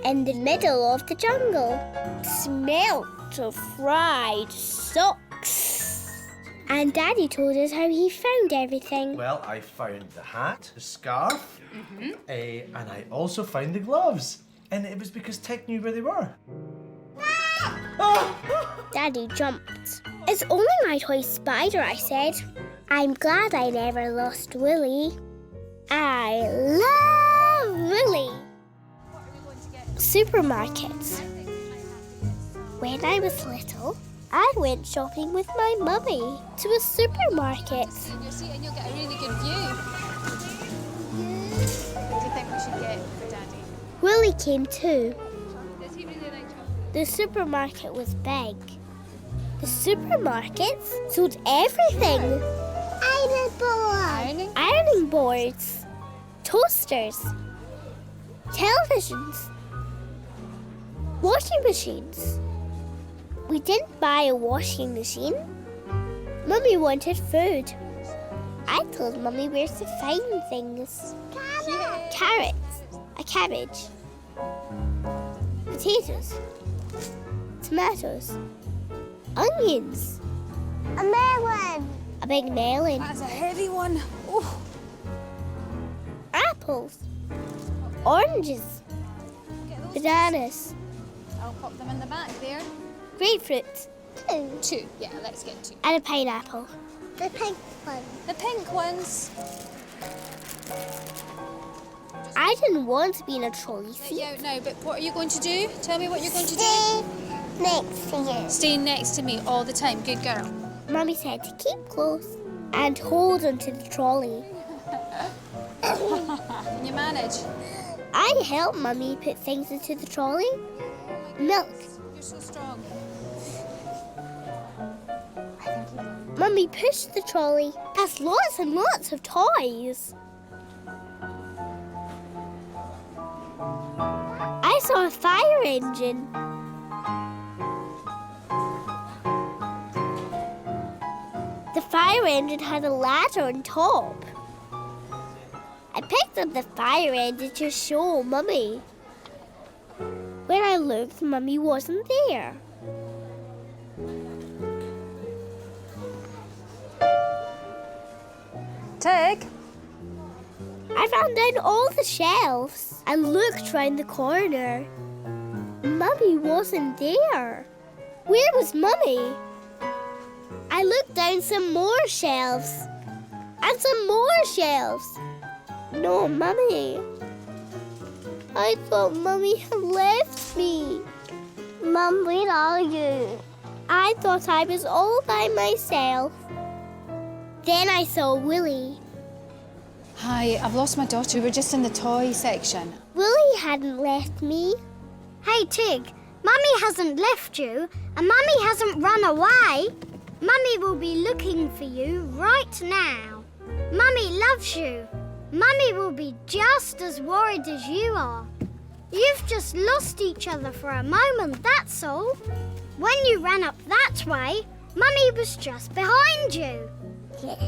B: in the middle of the jungle. Smelt of fried socks. And Daddy told us how he found everything.
C: Well, I found the hat, the scarf, and I also found the gloves. And it was because Tig knew where they were.
B: Daddy jumped. It's only my toy spider, I said. I'm glad I never lost Willy. I love Willy. Supermarkets. When I was little, I went shopping with my mummy to a supermarket.
A: In your seat and you'll get a really good view. What do you think we should get for Daddy?
B: Willy came too.
A: Does he really like chocolate?
B: The supermarket was big. The supermarkets sold everything. Ironing boards, toasters, televisions, washing machines. We didn't buy a washing machine. Mummy wanted food. I told Mummy where to find things. Carrots, a cabbage, potatoes, tomatoes, onions,
E: A melon.
B: a big melon,
A: That's a heavy one. Oh.
B: apples, oranges, bananas,
A: I'll pop them in the back there.
B: grapefruit,
A: Two. Yeah, let's get two.
B: and a pineapple.
E: The pink one.
A: The pink ones.
B: I didn't want to be in a trolley seat.
A: Yeah, no, but what are you going to do? Tell me what you're going to do.
B: Next to you.
A: Stay next to me all the time. Good girl.
B: Mummy said to keep close and hold onto the trolley.
A: Can you manage?
B: I helped Mummy put things into the trolley. Milk.
A: You're so strong.
B: Mummy pushed the trolley past lots and lots of toys. I saw a fire engine. The fire engine had a ladder on top. I picked up the fire engine to show Mummy. When I looked, Mummy wasn't there.
A: Tig.
B: I ran down all the shelves and looked round the corner. Mummy wasn't there. Where was Mummy? I looked down some more shelves and some more shelves. No Mummy. I thought Mummy had left me. Mum, where are you? I thought I was all by myself. Then I saw Wolly.
A: Hi, I've lost my daughter. We're just in the toy section.
B: Wolly hadn't left me.
E: Hey, Tig, Mummy hasn't left you and Mummy hasn't run away. Mummy will be looking for you right now. Mummy loves you. Mummy will be just as worried as you are. You've just lost each other for a moment, that's all. When you ran up that way, Mummy was just behind you.
B: Yes.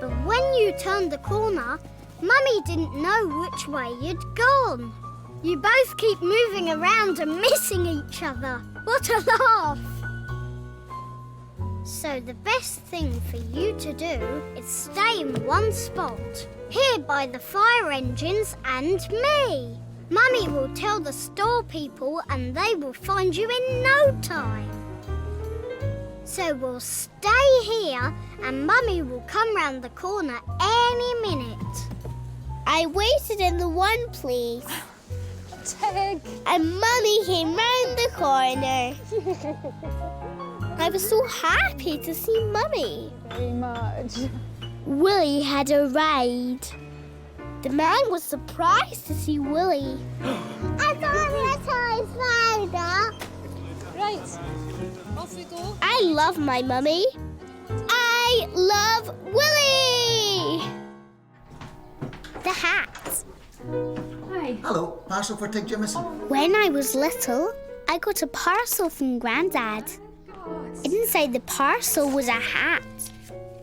E: But when you turned the corner, Mummy didn't know which way you'd gone. You both keep moving around and missing each other. What a laugh! So the best thing for you to do is stay in one spot, here by the fire engines and me. Mummy will tell the store people and they will find you in no time. So we'll stay here and Mummy will come round the corner any minute.
B: I waited in the one place.
A: Tig.
B: And Mummy came round the corner. I was so happy to see Mummy.
I: Very much.
B: Wolly had arrived. The man was surprised to see Wolly. I thought it was Panda.
A: Right, off we go.
B: I love my Mummy. I love Wolly. The hat.
A: Hi.
F: Hello, parcel for Tig Jimison.
B: When I was little, I got a parcel from Grandad. Inside the parcel was a hat.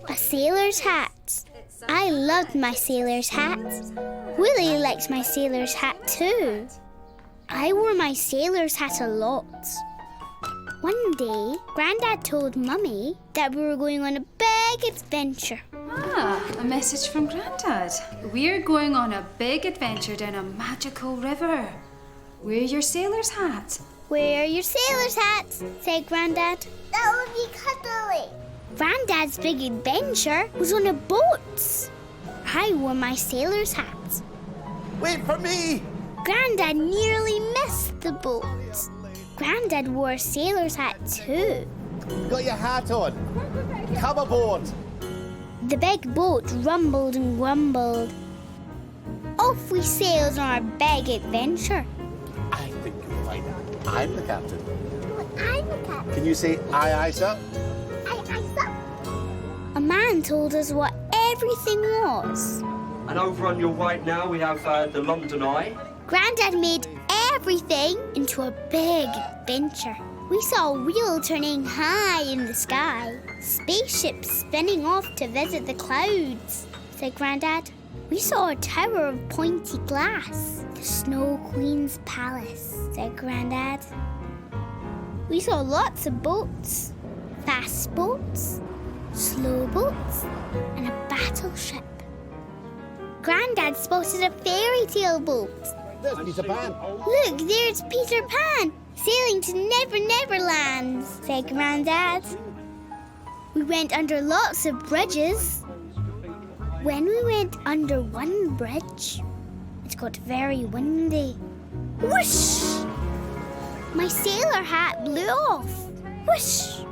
B: A sailor's hat. I loved my sailor's hat. Wolly liked my sailor's hat too. I wore my sailor's hat a lot. One day, Grandad told Mummy that we were going on a big adventure.
A: Ah, a message from Grandad. We're going on a big adventure down a magical river. Wear your sailor's hat.
B: Wear your sailor's hats, said Grandad. That would be cuddly. Grandad's big adventure was on a boat. I wore my sailor's hat.
F: Wait for me!
B: Grandad nearly missed the boat. Grandad wore a sailor's hat too.
F: You got your hat on. Come aboard.
B: The big boat rumbled and grumbled. Off we sailed on our big adventure.
F: I think you'll find out. I'm the captain.
B: I'm the captain.
F: Can you say aye, aye, sir?
B: Aye, sir. A man told us what everything was.
D: And over on your right now we have the London Eye.
B: Grandad made everything into a big adventure. We saw a wheel turning high in the sky, spaceships spinning off to visit the clouds, said Grandad. We saw a tower of pointy glass, the Snow Queen's palace, said Grandad. We saw lots of boats, fast boats, slow boats, and a battleship. Grandad spotted a fairy tale boat.
F: There's Peter Pan.
B: Look, there's Peter Pan, sailing to Never Never Land, said Grandad. We went under lots of bridges. When we went under one bridge, it It got very windy. Whoosh! My sailor hat blew off. Whoosh!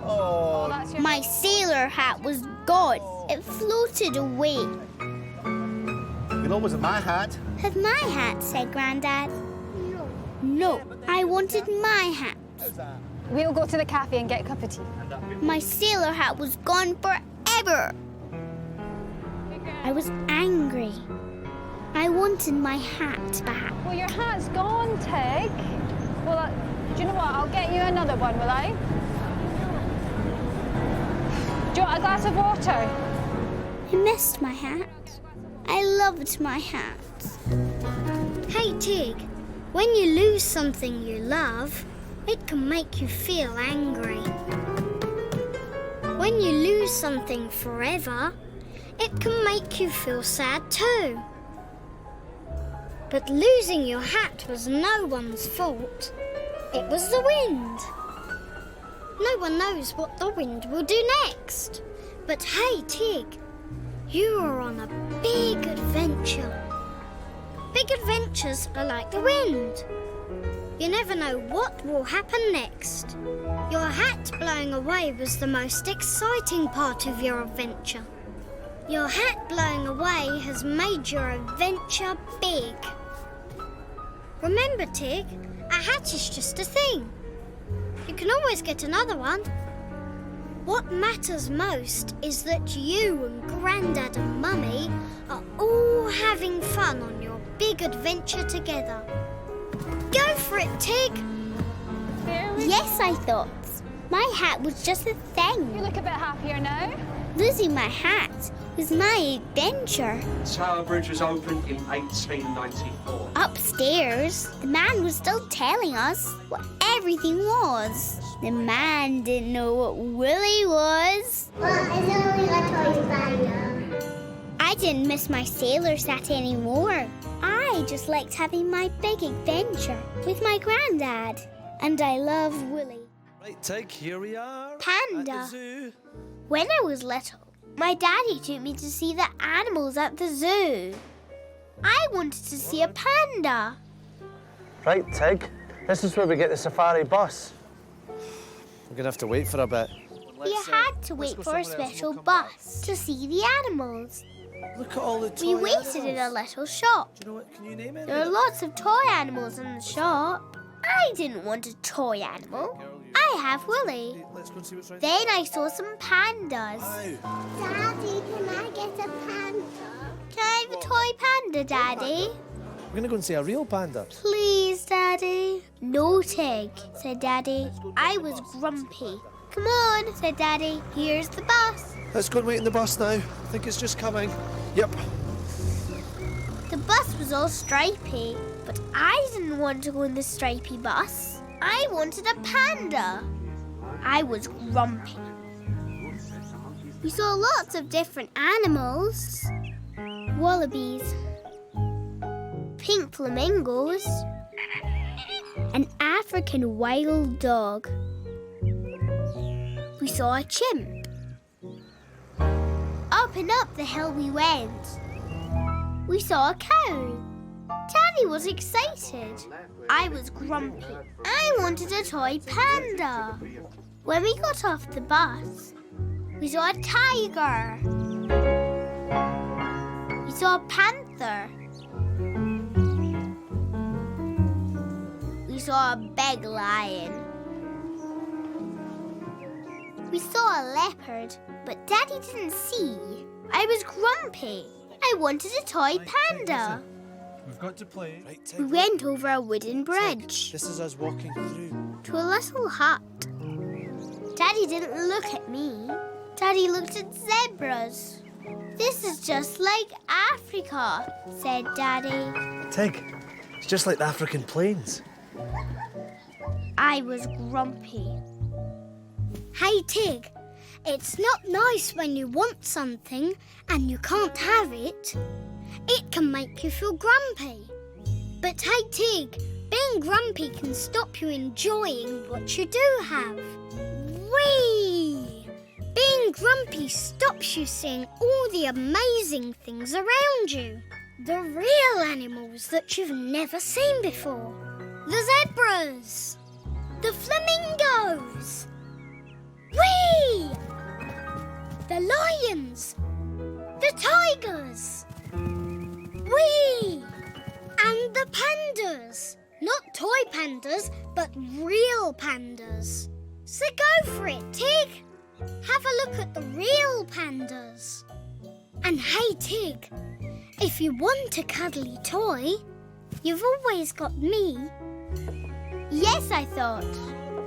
F: Oh,
B: My sailor hat was gone. It floated away.
F: you know, it wasn't my hat.
B: Have my hat, said Grandad. No, I wanted my hat.
I: We'll go to the cafe and get a cup of tea.
B: My sailor hat was gone forever. I was angry. I wanted my hat back.
I: Well, your hat's gone, Tig. Well, do you know what? I'll get you another one, will I? Do you want a glass of water?
B: I missed my hat. I loved my hat.
E: Hey, Tig, when you lose something you love, it can make you feel angry. When you lose something forever, it can make you feel sad too. But losing your hat was no one's fault. It was the wind. No one knows what the wind will do next. But hey, Tig, you are on a big adventure. Big adventures are like the wind. You never know what will happen next. Your hat blowing away was the most exciting part of your adventure. Your hat blowing away has made your adventure big. Remember, Tig, a hat is just a thing. You can always get another one. What matters most is that you and Grandad and Mummy are all having fun on your big adventure together. Go for it, Tig!
B: Yes, I thought. My hat was just a thing.
I: You look a bit happier now.
B: Losing my hat was my adventure.
D: Tower Bridge was opened in 1894.
B: Upstairs, the man was still telling us what everything was. The man didn't know what Wolly was.
E: Well, it's only a toy Panda.
B: I didn't miss my sailor hat anymore. I just liked having my big adventure with my granddad. And I love Wolly.
C: Right, Tig, here we are.
B: Panda.
C: At the zoo.
B: When I was little, my daddy took me to see the animals at the zoo. I wanted to see a panda.
C: Right, Tig, this is where we get the safari bus. We're going to have to wait for a bit.
B: We had to wait for a special bus to see the animals.
C: Look at all the toy
B: We waited in a
C: animals.
B: little shop.
C: Do you know what? Can you name it?
B: There are lots of toy animals in the shop. I didn't want a toy animal. I have Wolly.
C: Let's go and see what's right.
B: Then I saw some pandas.
E: Daddy, can I get a panda?
B: Can I have a toy panda, Daddy?
C: We're going to go and see a real panda.
B: Please, Daddy. No, Tig, said Daddy. I was grumpy. Come on, said Daddy. Here's the bus.
C: Let's go and wait in the bus now. I think it's just coming. Yep.
B: The bus was all stripy, but I didn't want to go in the stripy bus. I wanted a panda. I was grumpy. We saw lots of different animals. Wallabies, pink flamingos, an African wild dog. We saw a chimp. Up and up the hill we went. We saw a cow. Daddy was excited. I was grumpy. I wanted a toy panda. When we got off the bus, we saw a tiger. We saw a panther. We saw a big lion. We saw a leopard, but Daddy didn't see. I was grumpy. I wanted a toy panda.
C: We've got to play. Right, Tig.
B: We went over a wooden bridge
C: This is us walking through.
B: to a little hut. Daddy didn't look at me. Daddy looked at zebras. This is just like Africa, said Daddy.
C: Tig, it's just like the African plains.
B: I was grumpy.
E: Hey, Tig, it's not nice when you want something and you can't have it. It can make you feel grumpy. But hey, Tig, being grumpy can stop you enjoying what you do have. Whee! Being grumpy stops you seeing all the amazing things around you. The real animals that you've never seen before. The zebras. The flamingos. Whee! The lions. The tigers. Whee! And the pandas. Not toy pandas, but real pandas. So go for it, Tig. Have a look at the real pandas. And hey, Tig, if you want a cuddly toy, you've always got me.
B: Yes, I thought.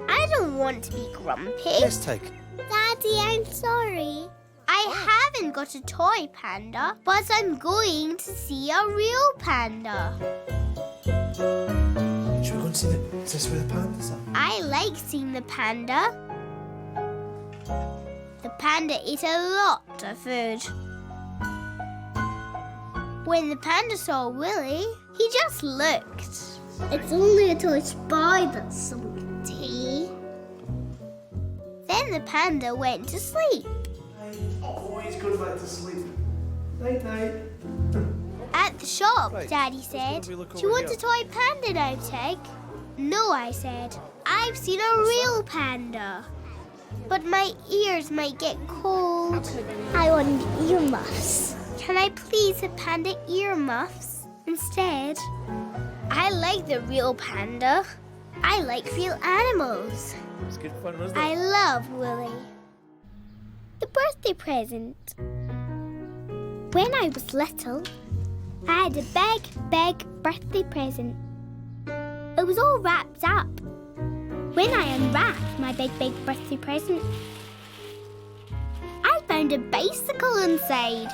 B: I don't want to be grumpy.
F: Yes, Tig.
B: Daddy, I'm sorry. I haven't got a toy panda, but I'm going to see a real panda.
D: Should we go and see is this where the pandas are?
B: I like seeing the panda. The panda ate a lot of food. When the panda saw Wolly, he just looked.
E: It's only a toy spider, sweetie.
B: Then the panda went to sleep.
C: Oh, he's going back to sleep. Night, night.
B: At the shop,
C: Right.
B: Daddy said,
C: Let's have a look
B: "Do you
C: over
B: want
C: here."
B: a toy panda now, Tig?" "No," I said. "I've seen a real panda. But my ears might get cold."
E: I want earmuffs.
B: "Can I please have panda earmuffs instead?" I like the real panda. I like real animals.
C: It's good fun, wasn't
B: I love Wolly. The birthday present. When I was little, I had a big birthday present. It was all wrapped up. When I unwrapped my big birthday present, I found a bicycle inside.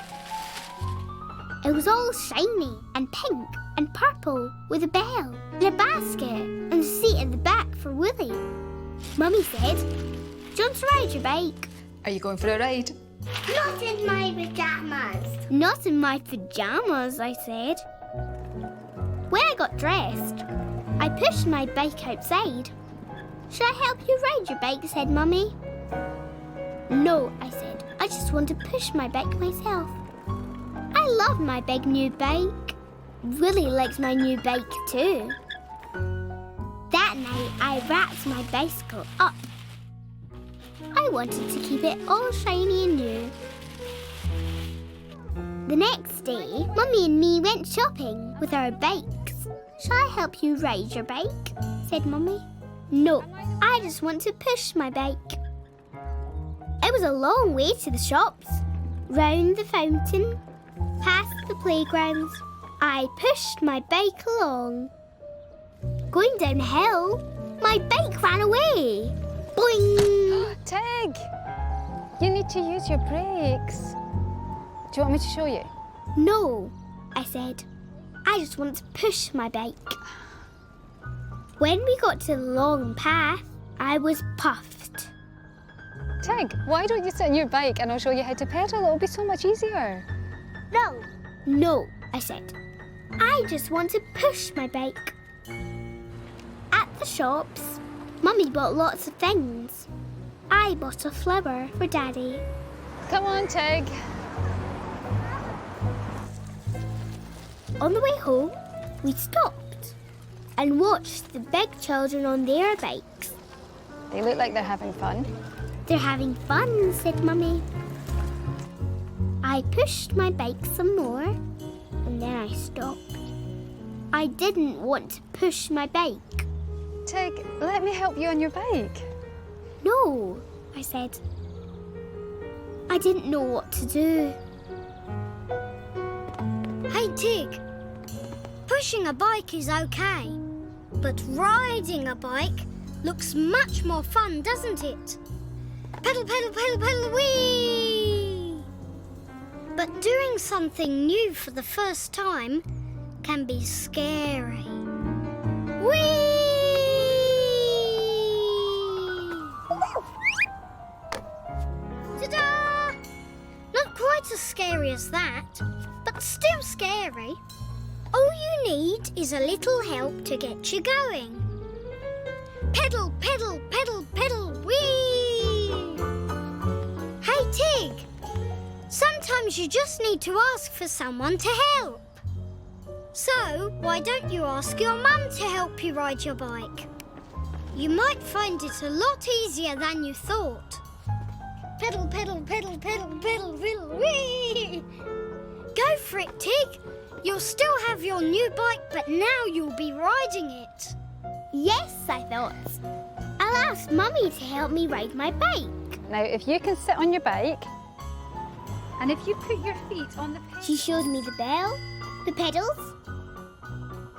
B: It was all shiny and pink and purple with a bell and a basket and a seat at the back for Wolly. Mummy said, "Do you want to ride your bike?"
A: Are you going for a ride?
E: Not in my pajamas.
B: "Not in my pajamas," I said. When I got dressed, I pushed my bike outside. "Should I help you ride your bike?" said Mummy. "No," I said. "I just want to push my bike myself." I love my big new bike. Wolly likes my new bike too. That night, I wrapped my bicycle up. I wanted to keep it all shiny and new. The next day, Mummy and me went shopping with our bikes. "Shall I help you ride your bike?" said Mummy. "No, I just want to push my bike." It was a long way to the shops, round the fountain, past the playgrounds. I pushed my bike along. Going down the hill, my bike ran away. Boing!
I: Tig, you need to use your brakes. Do you want me to show you?
B: "No," I said. "I just want to push my bike." When we got to the long path, I was puffed.
I: Tig, why don't you sit on your bike and I'll show you how to pedal? It'll be so much easier.
B: No, I said. "I just want to push my bike." At the shops, Mummy bought lots of things. I bought a flower for Daddy.
I: Come on, Tig.
B: On the way home, we stopped and watched the big children on their bikes.
I: They look like they're having fun.
B: "They're having fun," said Mummy. I pushed my bike some more and then I stopped. I didn't want to push my bike.
I: Tig, let me help you on your bike.
B: "No," I said. I didn't know what to do.
E: Hey, Tig. Pushing a bike is okay, but riding a bike looks much more fun, doesn't it? Pedal, pedal, pedal, pedal, whee! But doing something new for the first time can be scary. Whee! Ta-da! Not quite as scary as that, but still scary. All you need is a little help to get you going. Pedal, pedal, pedal, pedal, whee! Hey, Tig. Sometimes you just need to ask for someone to help. So, why don't you ask your mum to help you ride your bike? You might find it a lot easier than you thought. Pedal, pedal, pedal, pedal, pedal, pedal, whee! Go for it, Tig. You'll still have your new bike, but now you'll be riding it.
B: Yes, I thought. I'll ask Mummy to help me ride my bike.
I: Now, if you can sit on your bike,
A: And if you put your feet on the...
B: She showed me the bell, the pedals,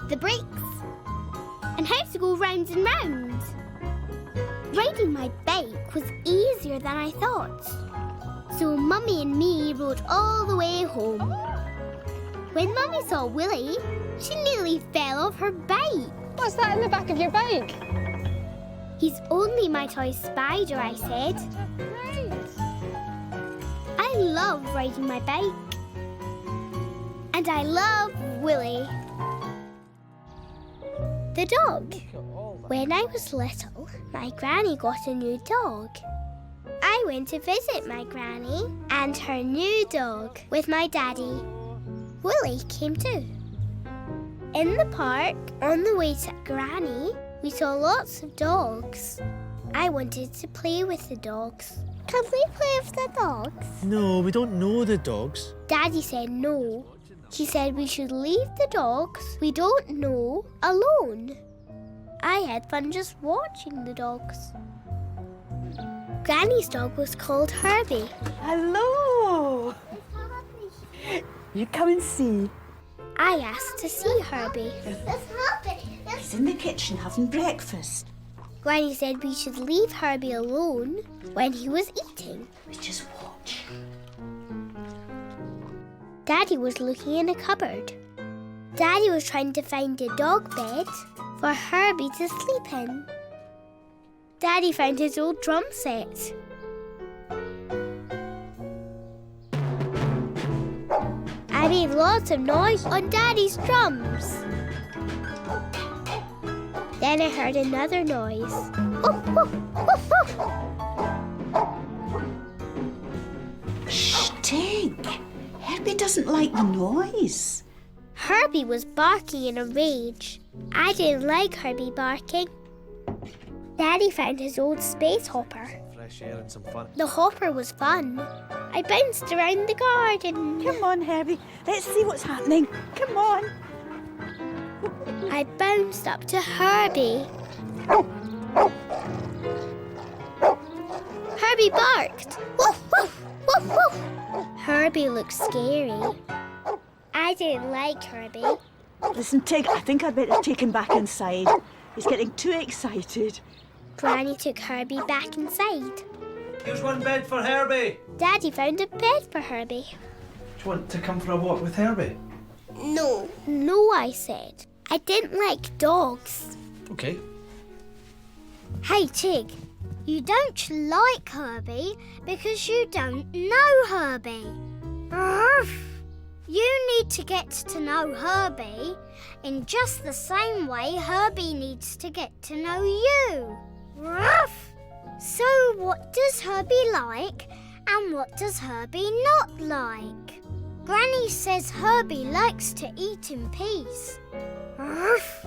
B: the brakes, and how to go round and round. Riding my bike was easier than I thought. So Mummy and me rode all the way home. When Mummy saw Wolly, she nearly fell off her bike.
I: what's that in the back of your bike?
B: He's only my toy spider, I said. I love riding my bike. And I love Wolly. The dog. When I was little, my granny got a new dog. I went to visit my granny and her new dog with my daddy. Wolly came too. In the park, on the way to Granny, we saw lots of dogs. I wanted to play with the dogs. Can we play with the dogs?
C: No, we don't know the dogs.
B: Daddy said no. He said we should leave the dogs we don't know alone. I had fun just watching the dogs. Granny's dog was called Herbie.
H: Hello. You come and see.
B: I asked to see Herbie.
H: He's in the kitchen having breakfast.
B: Granny said we should leave Herbie alone when he was eating.
H: We just watch.
B: Daddy was looking in a cupboard. Daddy was trying to find a dog bed for Herbie to sleep in. Daddy found his old drum set. I made lots of noise on Daddy's drums. Then I heard another noise. Woof, woof, woof, woof.
H: Shh, Tig. Herbie doesn't like the noise.
B: Herbie was barking in a rage. I didn't like Herbie barking. Daddy found his old space hopper.
C: Fresh air and some fun.
B: The hopper was fun. I bounced around the garden.
H: Come on, Herbie. Let's see what's happening. Come on.
B: I bounced up to Herbie. Herbie barked. Woof, woof, woof, woof. Herbie looked scary. I didn't like Herbie.
H: Listen, Tig, I think I'd better take him back inside. He's getting too excited.
B: Granny took Herbie back inside.
C: Here's one bed for Herbie.
B: Daddy found a bed for Herbie.
C: Do you want to come for a walk with Herbie?
B: No. No, I said. I didn't like dogs.
C: Okay.
E: Hey, Tig, you don't like Herbie because you don't know Herbie. Ruff. You need to get to know Herbie in just the same way Herbie needs to get to know you. Ruff. So what does Herbie like and what does Herbie not like? Granny says Herbie likes to eat in peace. Ruff.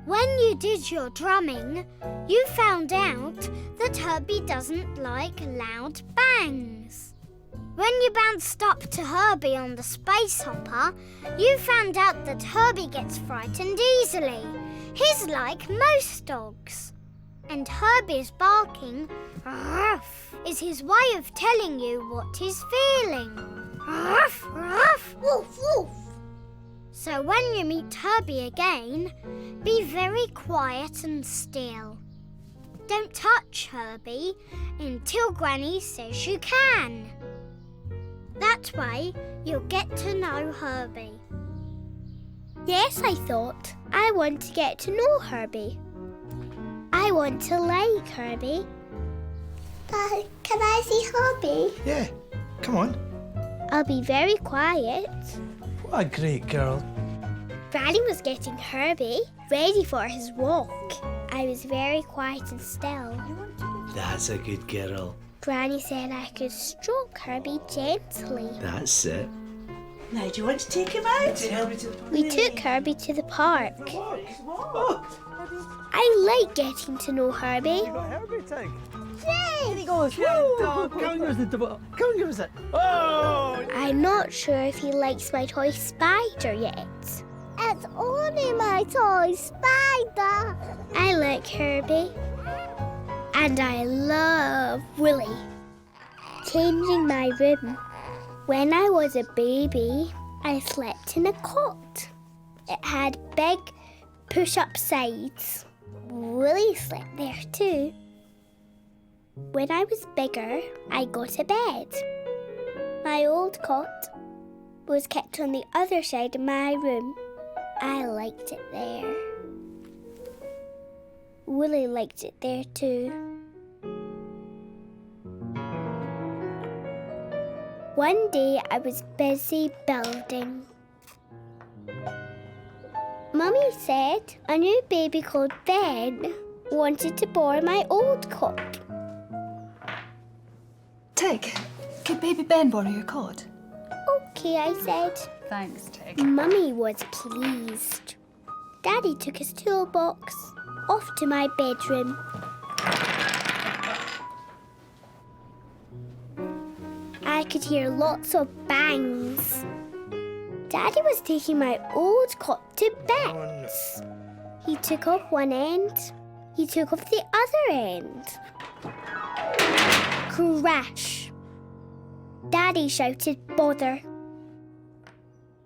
E: When you did your drumming, you found out that Herbie doesn't like loud bangs. When you bounced up to Herbie on the space hopper, you found out that Herbie gets frightened easily. He's like most dogs. And Herbie's barking, ruff, is his way of telling you what he's feeling. Ruff, ruff, woof, woof. So when you meet Herbie again, be very quiet and still. Don't touch Herbie until Granny says you can. That way, you'll get to know Herbie.
B: Yes, I thought. I want to get to know Herbie. I want to like Herbie. Can I see Herbie?
C: Yeah, come on.
B: I'll be very quiet.
C: What a great girl.
B: Granny was getting Herbie ready for his walk. I was very quiet and still.
C: That's a good girl.
B: Granny said I could stroke Herbie gently.
C: That's it.
H: Now, do you want to take him out?
B: We took Herbie to the park. I like getting to know Herbie.
C: Herbie, Tig.
B: Here
C: he goes. Come and give us it. Oh!
B: I'm not sure if he likes my toy spider yet. It's only my toy spider. I like Herbie. And I love Wolly. Changing my room. When I was a baby, I slept in a cot. It had big push-up sides. Wolly slept there too. When I was bigger, I got a bed. My old cot was kept on the other side of my room. I liked it there. Wolly liked it there too. One day I was busy building. Mummy said a new baby called Ben wanted to borrow my old cot.
A: Tig, could baby Ben borrow your cot?
B: Okay, I said.
A: Thanks, Tig.
B: Mummy was pleased. Daddy took his toolbox off to my bedroom. I could hear lots of bangs. Daddy was taking my old cot to bits. He took off one end. He took off the other end. Crash! Daddy shouted, "Bother!"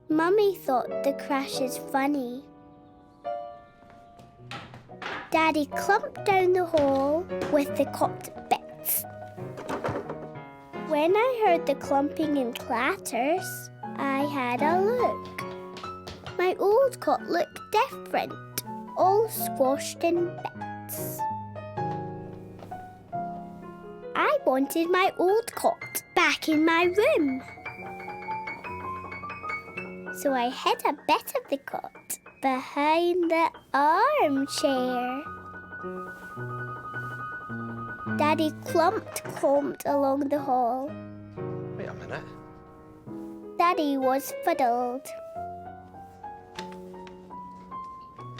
B: Mummy thought the crash is funny. Daddy clumped down the hall with the cot bits. When I heard the clumping and clatters, I had a look. My old cot looked different, all squashed in bits. I wanted my old cot back in my room. So I hid a bit of the cot behind the armchair. Daddy clomped along the hall.
C: Wait a minute.
B: Daddy was fuddled.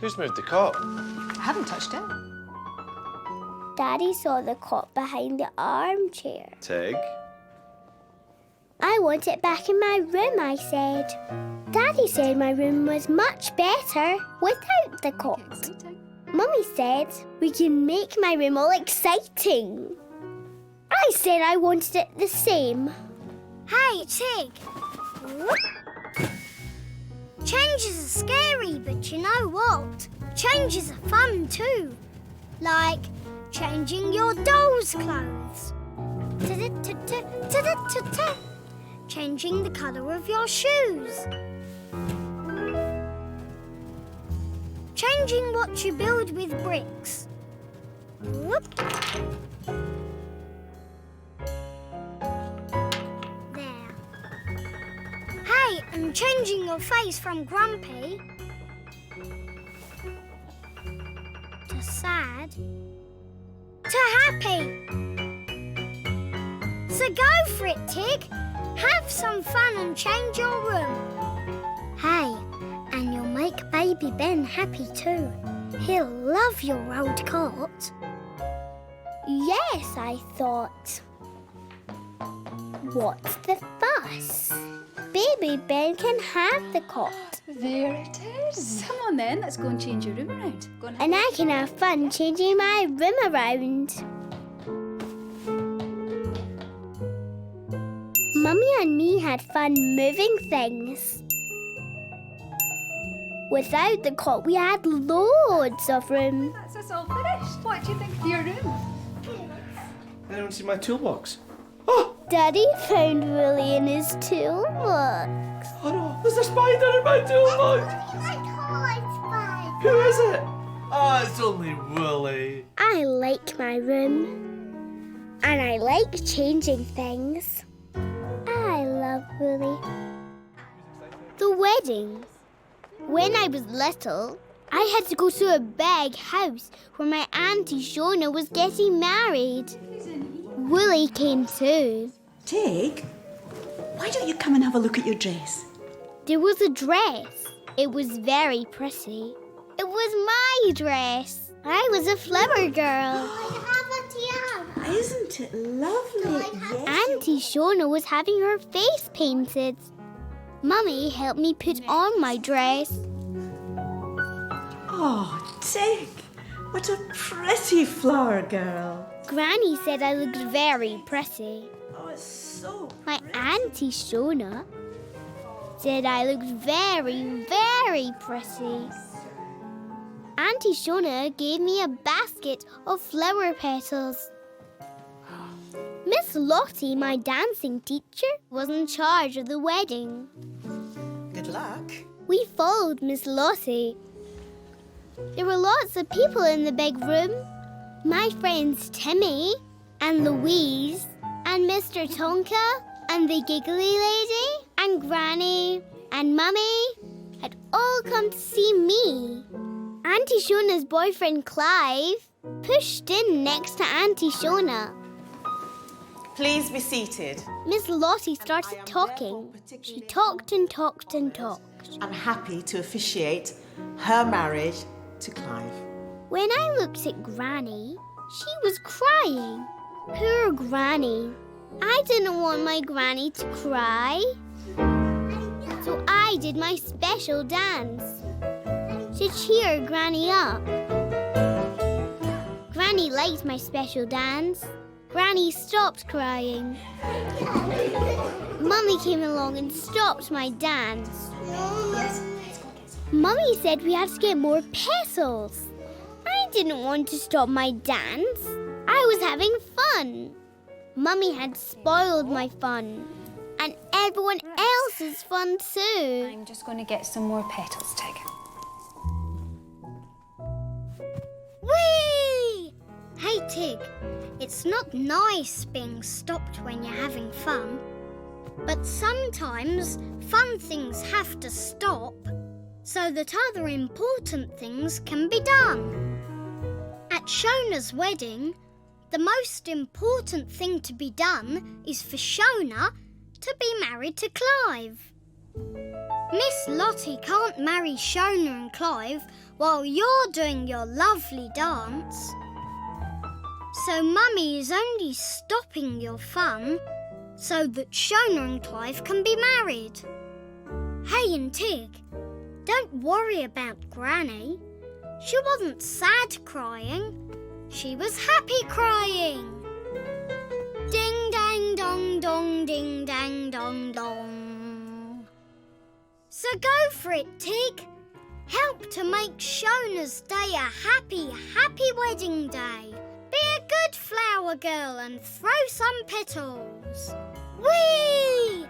D: Who's moved the cot?
A: I haven't touched it.
B: Daddy saw the cot behind the armchair.
D: Tig.
B: I want it back in my room, I said. Daddy said my room was much better without the cot. Mummy said we can make my room all exciting. I said I wanted it the same.
E: Hey, Tig. Changes are scary, but you know what? Changes are fun too. Like changing your doll's clothes. Ta-da-ta-ta, changing the colour of your shoes. Changing what you build with bricks. Whoop. There. Hey, and changing your face from grumpy to sad to happy. So go for it, Tig. Have some fun and change your room. Hey, and you'll make baby Ben happy too. He'll love your old cot.
B: Yes, I thought. What's the fuss? Baby Ben can have the cot.
A: There it is. Come on then, let's go and change your room around. Go on.
B: And I can have fun changing my room around. Mummy and me had fun moving things. Without the cot, we had loads of room.
A: That's us all finished. What do you think of your room?
C: Anyone see my toolbox?
B: Daddy found Wolly in his toolbox.
C: Oh no, there's a spider in my toolbox! Who is it? Oh, it's only Wolly.
B: I like my room. And I like changing things. I love Wolly. The wedding. When I was little, I had to go to a big house where my Auntie Shona was getting married. Wolly came too.
H: Tig, why don't you come and have a look at your dress?
B: There was a dress. It was very pretty. It was my dress. I was a flower girl.
H: Isn't it lovely?
B: Auntie Shona was having her face painted. Mummy helped me put on my dress.
H: Oh, Tig, what a pretty flower girl.
B: Granny said I looked very pretty.
H: Oh, it's so
B: My Auntie Shona said I looked very, very pretty. Auntie Shona gave me a basket of flower petals. Miss Lottie, my dancing teacher, was in charge of the wedding.
H: good luck.
B: We followed Miss Lottie. There were lots of people in the big room. My friends Timmy and Louise and Mr. Tonka and the Giggly Lady and Granny and Mummy had all come to see me. Auntie Shona's boyfriend Clive pushed in next to Auntie Shona.
K: Please be seated.
B: Miss Lottie started talking. She talked and talked and talked.
K: I'm happy to officiate her marriage to Clive.
B: When I looked at Granny, she was crying. Poor Granny. I didn't want my Granny to cry. So I did my special dance to cheer Granny up. Granny liked my special dance. Granny stopped crying. Mummy came along and stopped my dance. Mummy said we had to get more petals. I didn't want to stop my dance. I was having fun. Mummy had spoiled my fun. And everyone else's fun too.
A: I'm just going to get some more petals, Tig.
E: Whee! Hey, Tig, it's not nice being stopped when you're having fun. But sometimes fun things have to stop so that other important things can be done. At Shona's wedding, the most important thing to be done is for Shona to be married to Clive. Miss Lottie can't marry Shona and Clive while you're doing your lovely dance. So Mummy is only stopping your fun so that Shona and Clive can be married. Hey, and Tig, don't worry about Granny. She wasn't sad crying. She was happy crying. Ding dang dong dong, ding dang dong dong. So go for it, Tig. Help to make Shona's day a happy, happy wedding day. Be a good flower girl and throw some petals. Whee!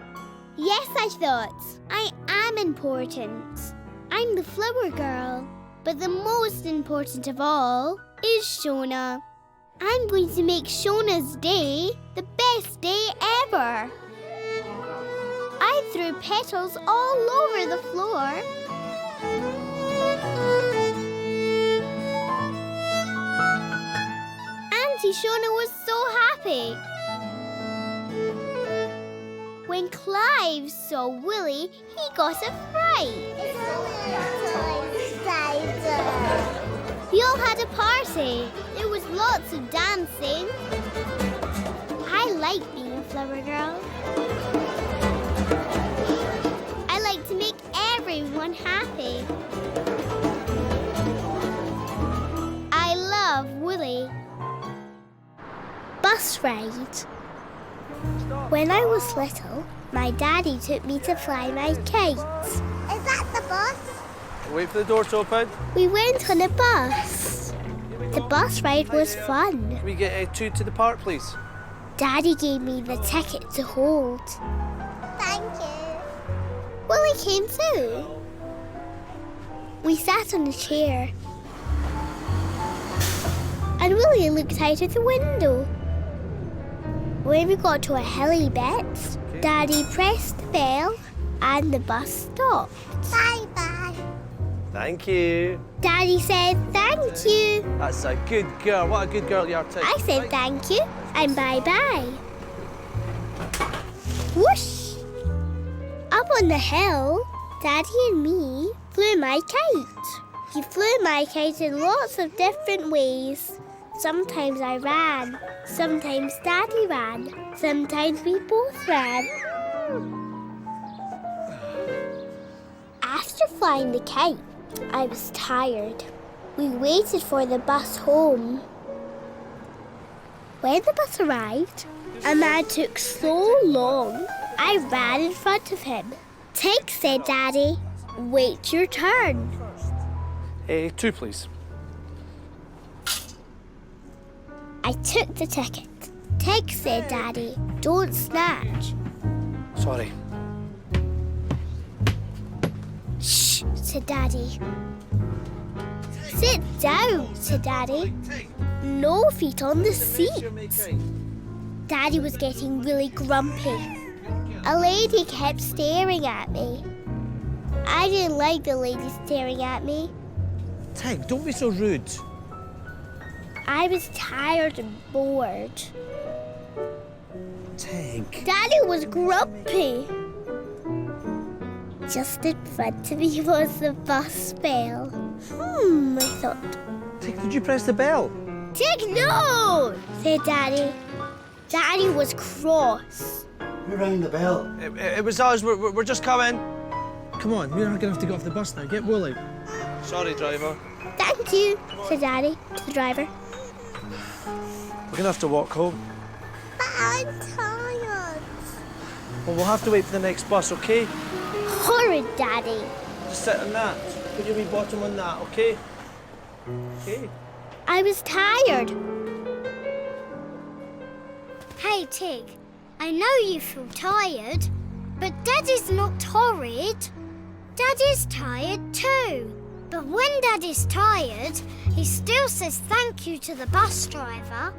B: Yes, I thought. I am important. I'm the flower girl. But the most important of all is Shona. I'm going to make Shona's day the best day ever. I threw petals all over the floor. Auntie Shona was so happy. When Clive saw Wolly, he got a fright. We all had a party. There was lots of dancing. I like being a flower girl. I like to make everyone happy. I love Wolly. Bus ride. When I was little, my daddy took me to fly my kite.
E: Is that the bus?
C: Wait for the door to open.
B: We went on a bus. The bus ride was fun.
C: Can we get two to the park, please?
B: Daddy gave me the ticket to hold.
E: Thank you.
B: Wolly came too. We sat on a chair. And Wolly looked out of the window. When we got to a hilly bit, Daddy pressed the bell and the bus stopped.
E: Bye-bye.
C: Thank you.
B: Daddy said thank you.
C: That's a good girl. What a good girl you are, Tig.
B: I said thank you and bye-bye. Whoosh! Up on the hill, Daddy and me flew my kite. He flew my kite in lots of different ways. Sometimes I ran, sometimes Daddy ran, sometimes we both ran. After flying the kite, I was tired. We waited for the bus home. When the bus arrived, a man took so long, I ran in front of him. Tig said, Daddy, wait your turn.
C: 2, please.
B: I took the ticket. Tig said, Daddy, don't snatch.
C: Sorry.
B: Shh, said Daddy. Sit down, said Daddy. No feet on the seats. Daddy was getting really grumpy. A lady kept staring at me. I didn't like the lady staring at me.
C: Tig, don't be so rude.
B: I was tired and bored.
C: Tig.
B: Daddy was grumpy. Just in front of me was the bus bell. I thought.
C: Tig, did you press the bell?
B: Tig, no! Said Daddy. Daddy was cross.
F: Who rang the bell?
C: It was us. We're just coming. Come on, we're not going to have to get off the bus now. Get Wolly. Sorry, driver.
B: Thank you, said Daddy to the driver.
C: We're going to have to walk home.
B: But I'm tired.
C: Well, we'll have to wait for the next bus, OK?
B: Horrid Daddy.
C: Just sit on that. Put your wee bottom on that, OK? OK.
B: I was tired.
E: Hey, Tig, I know you feel tired, but Daddy's not horrid. Daddy's tired too. But when Daddy's tired, he still says thank you to the bus driver.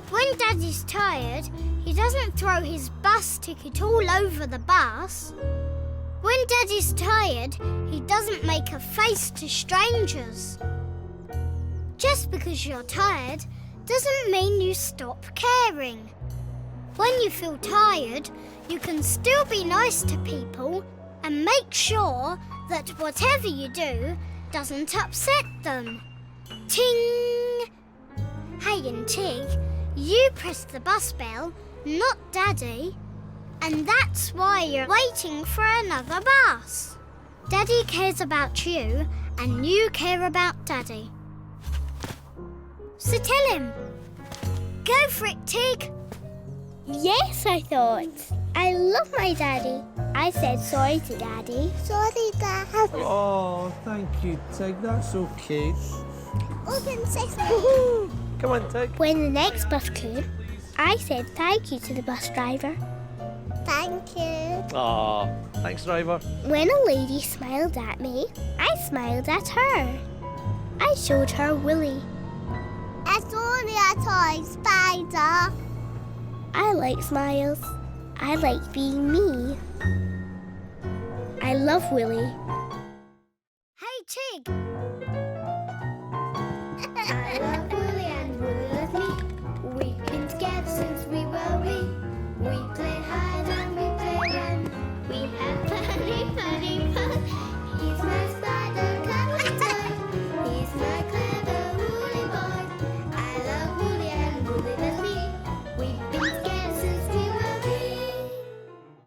E: When Daddy's tired, he doesn't throw his bus ticket all over the bus. When Daddy's tired, he doesn't make a face to strangers. Just because you're tired doesn't mean you stop caring. When you feel tired, you can still be nice to people and make sure that whatever you do doesn't upset them. Ting! Hey and Tig, you pressed the bus bell, not Daddy. And that's why you're waiting for another bus. Daddy cares about you and you care about Daddy. So tell him. Go for it, Tig.
B: Yes, I thought. I love my Daddy. I said sorry to Daddy. Sorry, Dad.
C: Oh, thank you, Tig. That's OK.
B: Open sesame.
C: Come on, Tig.
B: When the next bus came, I said thank you to the bus driver. Thank you.
C: Aw, thanks, driver.
B: When a lady smiled at me, I smiled at her. I showed her Wolly. It's only a toy spider. I like smiles. I like being me. I love Wolly.
E: Hey, Tig,